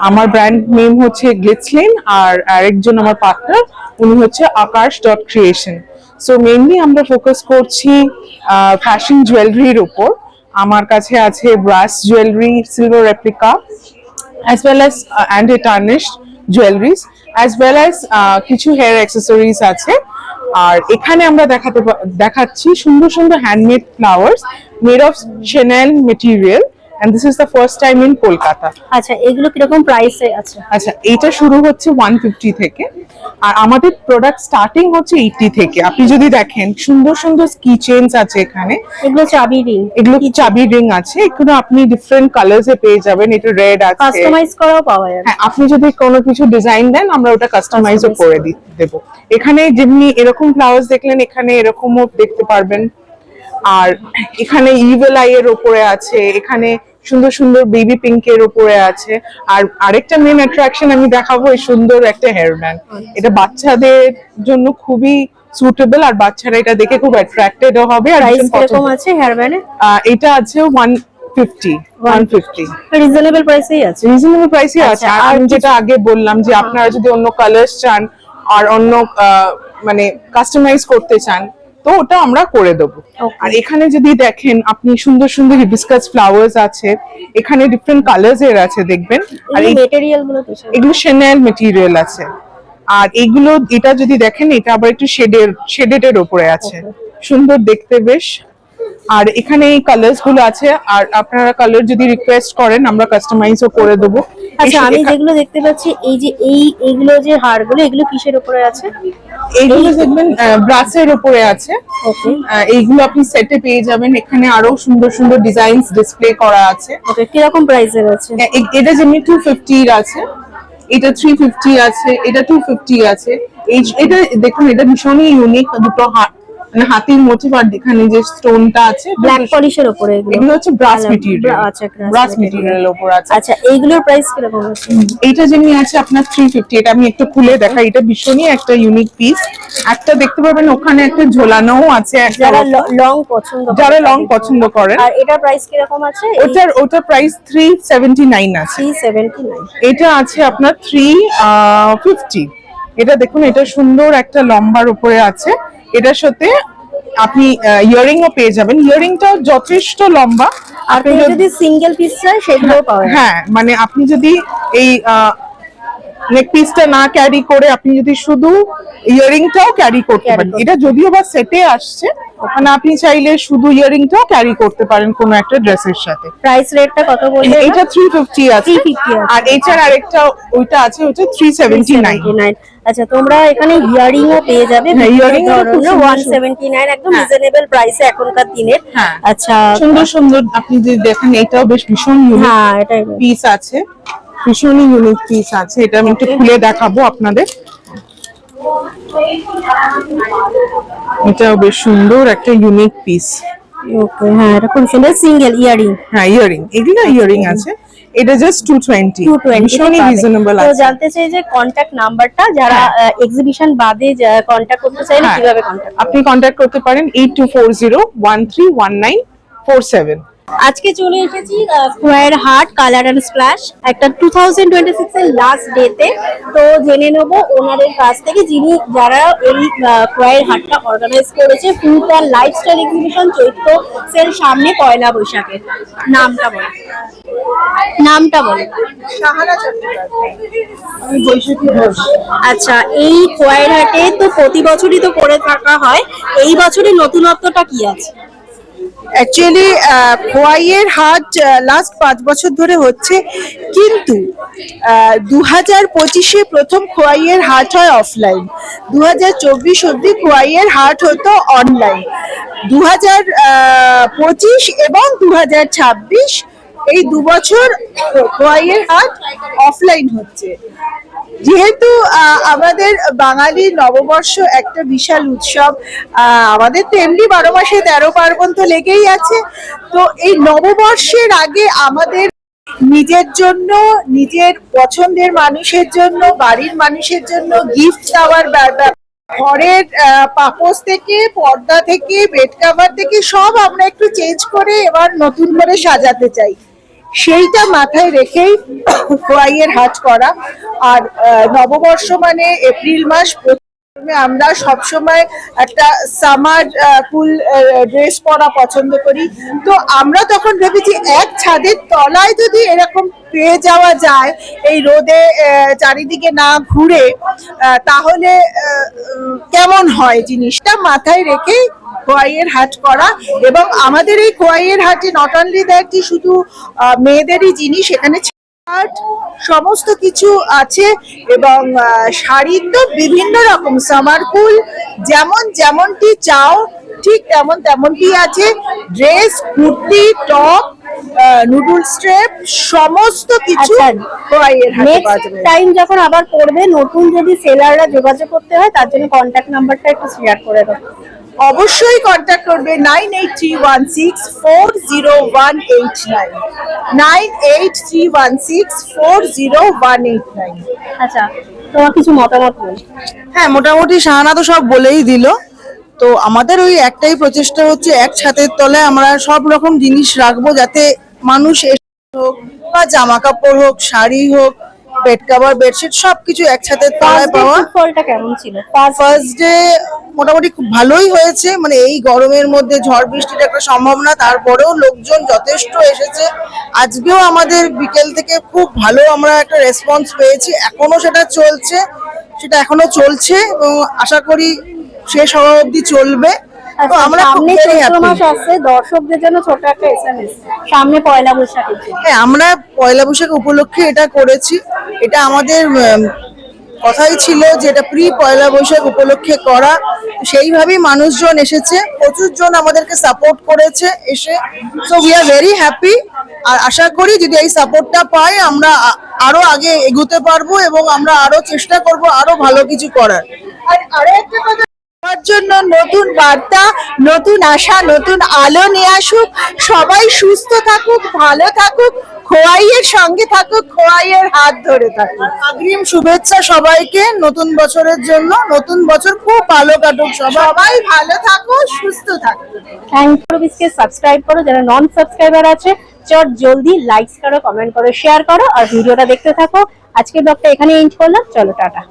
আমার ব্র্যান্ড নেম হচ্ছে গ্লিটসলেন, আর আরেকজন আমার পার্টনার উনি হচ্ছে akash.creation। সো মেইনলি আমরা ফোকাস করছি ফ্যাশন জুয়েলারির উপর। আমার কাছে আছে brass jewellery, silver replica, as well as anti-tarnished jewelries, as well as কিছু হেয়ার অ্যাক্সেসরিজ আছে। আর এখানে আমরা দেখাচ্ছি সুন্দর সুন্দর handmade flowers made of Chanel material, and this is the first time in Kolkata. আচ্ছা, এগুলো কিরকম প্রাইসে আছে? আচ্ছা, এটা শুরু হচ্ছে 150 থেকে, আর আমাদের প্রোডাক্ট স্টার্টিং হচ্ছে 80 থেকে। আপনি যদি দেখেন সুন্দর সুন্দর কি চেইনস আছে এখানে, এগুলো চাবি রিং। এগুলো কি চাবি রিং আছে, এগুলো আপনি ডিফারেন্ট কালার্স এ পেয়ে যাবেন। এটা রেড আছে, কাস্টমাইজ করাও পাওয়া যাবে। হ্যাঁ, আপনি যদি কোনো কিছু ডিজাইন দেন আমরা ওটা কাস্টমাইজও করে দেব। এখানে যেমনি এরকম ফ্লাওয়ার্স দেখলেন, এখানে এরকমও দেখতে পারবেন। আর এখানে ইভিল আই এর উপরে আছে, এখানে সুন্দর সুন্দর বেবি পিঙ্কের উপরে আছে। আর আরেকটা মেন অ্যাট্রাকশন আমি দেখাবো, এই সুন্দর একটা হেয়ার ব্যান্ড। এটা বাচ্চাদের জন্য খুবই সুটেবল, আর বাচ্চারা এটা দেখে খুব অ্যাট্রাক্টেডও হবে। আর প্রাইস কিরকম আছে হেয়ার ব্যান্ডে? এটা আছে 150। রিজনেবল প্রাইসেই আছে। রিজনেবল প্রাইসে আছে। আর আমি যেটা আগে বললাম যে আপনারা যদি অন্য কালার্স চান আর অন্য মানে কাস্টমাইজ করতে চান তো ওটা আমরা করে দেবো। আর এখানে যদি দেখেন আপনি সুন্দর সুন্দর হিবিস্কাস ফ্লাওয়ার্স আছে, এখানে ডিফারেন্ট কালার্স এর আছে দেখবেন। আর এই মেটেরিয়াল গুলো এগুলো Chanel মেটেরিয়াল আছে। আর এইগুলো এটা যদি দেখেন এটা আবার একটু শেডেড উপরে আছে, সুন্দর দেখতে বেশ। আর এখানে এই কালার্স গুলো আছে, আর আপনারা কালার যদি রিকোয়েস্ট করেন আমরা কাস্টমাইজও করে দেবো। আচ্ছা, আমি যেগুলো দেখতে পাচ্ছি এই যে এইগুলো যে হারগুলো, এগুলো কিসের উপরে আছে? এইগুলো দেখবেন ব্রাসের উপরে আছে। ওকে, এইগুলো আপনি সেটে পেয়ে যাবেন। এখানে আরো সুন্দর সুন্দর ডিজাইনস ডিসপ্লে করা আছে। ওকে, কিরকম প্রাইসের আছে? এটা যেমনি 250 এর আছে, এটা 350 আছে, এটা 250 আছে। এটা দেখুন, এটা ভীষণই ইউনিক। দুটো মানে হাতির মোটিভ আর এখানে যে স্টোনটা আছে ব্ল্যাক পলিশের উপরে এগুলো হচ্ছে ব্রাস মেটেরিয়াল। আচ্ছা ব্রাস মেটেরিয়ালের উপর আছে। আচ্ছা এইগুলোর প্রাইস কিরকম আছে? এইটা যেমনি আছে আপনার 350। এটা আমি একটু খুলে দেখাই, এটা ভীষণই একটা ইউনিক পিস। একটা দেখতে পাবেন ওখানে একটা ঝোলানোও আছে, যারা লং পছন্দ করে যারা লং পছন্দ করেন। আর এটার প্রাইস কিরকম আছে? ওটার প্রাইস 379 আছে। 379। এটা আছে আপনার 350। এটা দেখুন, এটা সুন্দর একটা লম্বার উপরে আছে। এটার সাথে আপনি ইয়ারিং ও পেয়ে যাবেন। ইয়ারিংটাও যথেষ্ট লম্বা। আর আপনি যদি সিঙ্গেল পিস চাই সেগুলোও পাবেন। হ্যাঁ, মানে আপনি যদি এই নেক পিসটা না ক্যারি করে আপনি যদি শুধু ইয়ারিংটাও ক্যারি করতে পারেন। এটা যদিও বা সেটে আসছে, মানে আপনি চাইলে শুধু ইয়ারিংটাও ক্যারি করতে পারেন কোনো একটা ড্রেসের সাথে। প্রাইস রেটটা কত বললেন? এটা 350 আছে। 350 আর এছাড়া আরেকটা ওইটা আছে, ওটা 379। আচ্ছা, তোমরা এখানে ইয়ারিং ও পেয়ে যাবে। ইয়ারিং 179 একদম রিজনেবল প্রাইসে এখনকার দিনে। আচ্ছা, সুন্দর সুন্দর আপনি যদি দেখেন, এটাও বেশ ভীষণ ইউনিক এটাই পিস আছে, ভীষণই ইউনিক পিস আছে। এটা আমি একটু খুলে দেখাবো আপনাদের। এটাও বেশ সুন্দর একটা ইউনিক পিস। ওকে, হ্যাঁ এটা খুব সুন্দর সিঙ্গেল ইয়ারিং। হ্যাঁ, ইয়ারিং, এগুলো ইয়ারিং আছে। এটা জাস্ট 220, ভীষণই রিজনেবল তো আছে। জানতে চাই যে কন্টাক্ট নাম্বারটা, যারা এক্সিবিশন বাদে কন্টাক্ট করতে চাইলে কিভাবে কন্টাক্ট? আপনি কন্টাক্ট করতে পারেন 8240131947। আজকে চলে এসেছি স্কোয়ার হাট কালার এন্ড স্প্ল্যাশ একটা 2026 এর লাস্ট ডেতে। তো জেনে নেব ওনাদের কাছ থেকে, যারা এই স্কোয়ার হাটটা অর্গানাইজ করেছে, food and lifestyle exhibition Chaitra sale সামনে পয়লা বৈশাখে। নামটা বলো। আচ্ছা, এই স্কোয়ার হাটে তো প্রতি বছরই তো করে থাকা হয়, এই বছরের নতুনত্বটা কি আছে? অ্যাকচুয়ালি খোয়াইয়ের হাট লাস্ট 5 বছর ধরে হচ্ছে, কিন্তু 2025-এ প্রথম খোয়াইয়ের হাট হয় অফলাইন। 2024 অব্দি খোয়াইয়ের হাট হতো অনলাইন। 2025 এবং 2026 এই 2 বছর খোয়াইয়ের হাট অফলাইন হচ্ছে। যেহেতু আমাদের বাঙালি নববর্ষ একটা বিশাল উৎসব, আমাদের তো এমনি 12 মাসে 13 পার্বণ তো লেগেই আছে। তো এই নববর্ষের আগে আমাদের নিজের জন্য, নিজের পছন্দের মানুষের জন্য, বাড়ির মানুষের জন্য গিফট দেওয়ার ঘরের পাপোশ থেকে, পর্দা থেকে, বেড কভার থেকে সব আমরা একটু চেঞ্জ করে এবার নতুন করে সাজাতে চাই। সেইটা মাথায় রেখেই খোয়াইয়ের হাট করা। আর নববর্ষ মানে এপ্রিল মাস, আমরা সবসময় একটা সামার কুল ড্রেস পরা পছন্দ করি। তো আমরা তখন ভেবেছি এক ছাদের তলায় যদি এরকম পেয়ে যাওয়া যায়, এই রোদে চারিদিকে না ঘুরে, তাহলে কেমন হয় জিনিসটা মাথায় রেখেই খোয়াইয়ের হাট করা। এবং আমাদের এই খোয়াইয়ের হাটে নট অনলি দ্যাট যে শুধু মেয়েদেরই জিনিস, এখানে সমস্ত কিছু আছে। এবং শাড়ি তো বিভিন্ন রকম, সামার কুল যেমনটি চাও ঠিক তেমনটি আছে। Dress, kurti, top, noodle strap, সমস্ত কিছু খোয়াইয়ের হাটে পাওয়া যাবে। টাইম যখন আবার পড়বে, নতুন যদি সেলাররা যোগাযোগ করতে হয়, তার জন্য কন্ট্যাক্ট নাম্বারটা একটু শেয়ার করে দাও। অবশ্যই কন্ট্যাক্ট করবে 9831640189, 9831640189। আচ্ছা, তোমার কিছু মতামত বল। হ্যাঁ, মোটামুটি শাহানা তো সব বলেই দিল। তো আমাদের ওই একটাই প্রচেষ্টা হচ্ছে, এক ছাদের তলায় আমরা সব রকম জিনিস রাখবো, যাতে মানুষ হোক বা জামা কাপড় হোক, শাড়ি হোক, বেড কভার, বেডশিট সবকিছু এক ছাদের তলায় পাওয়া। ফলটা কেমন ছিল? ফার্স্ট ডে মোটামুটি খুব ভালোই হয়েছে। মানে এই গরমের মধ্যে ঝড় বৃষ্টির একটা সম্ভাবনা, তারপরেও লোকজন যথেষ্ট এসেছে। আজকেও আমাদের বিকেল থেকে খুব ভালো আমরা একটা রেসপন্স পেয়েছি। এখনো সেটা চলছে এবং আশা করি শেষ হওয়া অবধি চলবে। তো আমরা সামনে চৈত্র মাস আসছে, দর্শকদের জন্য ছোট একটা এসএমএস, সামনে পয়লা বৈশাখ। হ্যাঁ, আমরা পয়লা বৈশাখ উপলক্ষে এটা করেছি। এটা আমাদের কথাই ছিল যে এটা পয়লা বৈশাখ উপলক্ষে করা। সেইভাবেই মানুষজন এসেছে, প্রচুর জন আমাদেরকে সাপোর্ট করেছে এসে। So we are very happy. আর আশা করি যদি এই সাপোর্টটা পাই, আমরা আরো আগে এগোতে পারবো এবং আমরা আরো চেষ্টা করব আরো ভালো কিছু করার। আর আরো একটা কথা, সবার জন্য নতুন বার্তা, নতুন আশা, নতুন আলো নিয়ে আসুক। সবাই সুস্থ থাকুক, ভালো থাকুক, খোয়াইয়ের সঙ্গে থাকুক, খোয়াইয়ের হাত ধরে থাকুক। অগ্রিম শুভেচ্ছা সবাইকে নতুন বছরের জন্য। নতুন বছর খুব ভালো কাটুক, সবাই ভালো থাকো, সুস্থ থাকো। Thank you. সাবস্ক্রাইব করো, যারা নন সাবস্ক্রাইবার আছে চট জলদি লাইক করো, কমেন্ট করো, শেয়ার করো আর ভিডিওটা দেখতে থাকো। আজকের ব্লগটা এখানে এন্ড করলাম, চলো টাটা।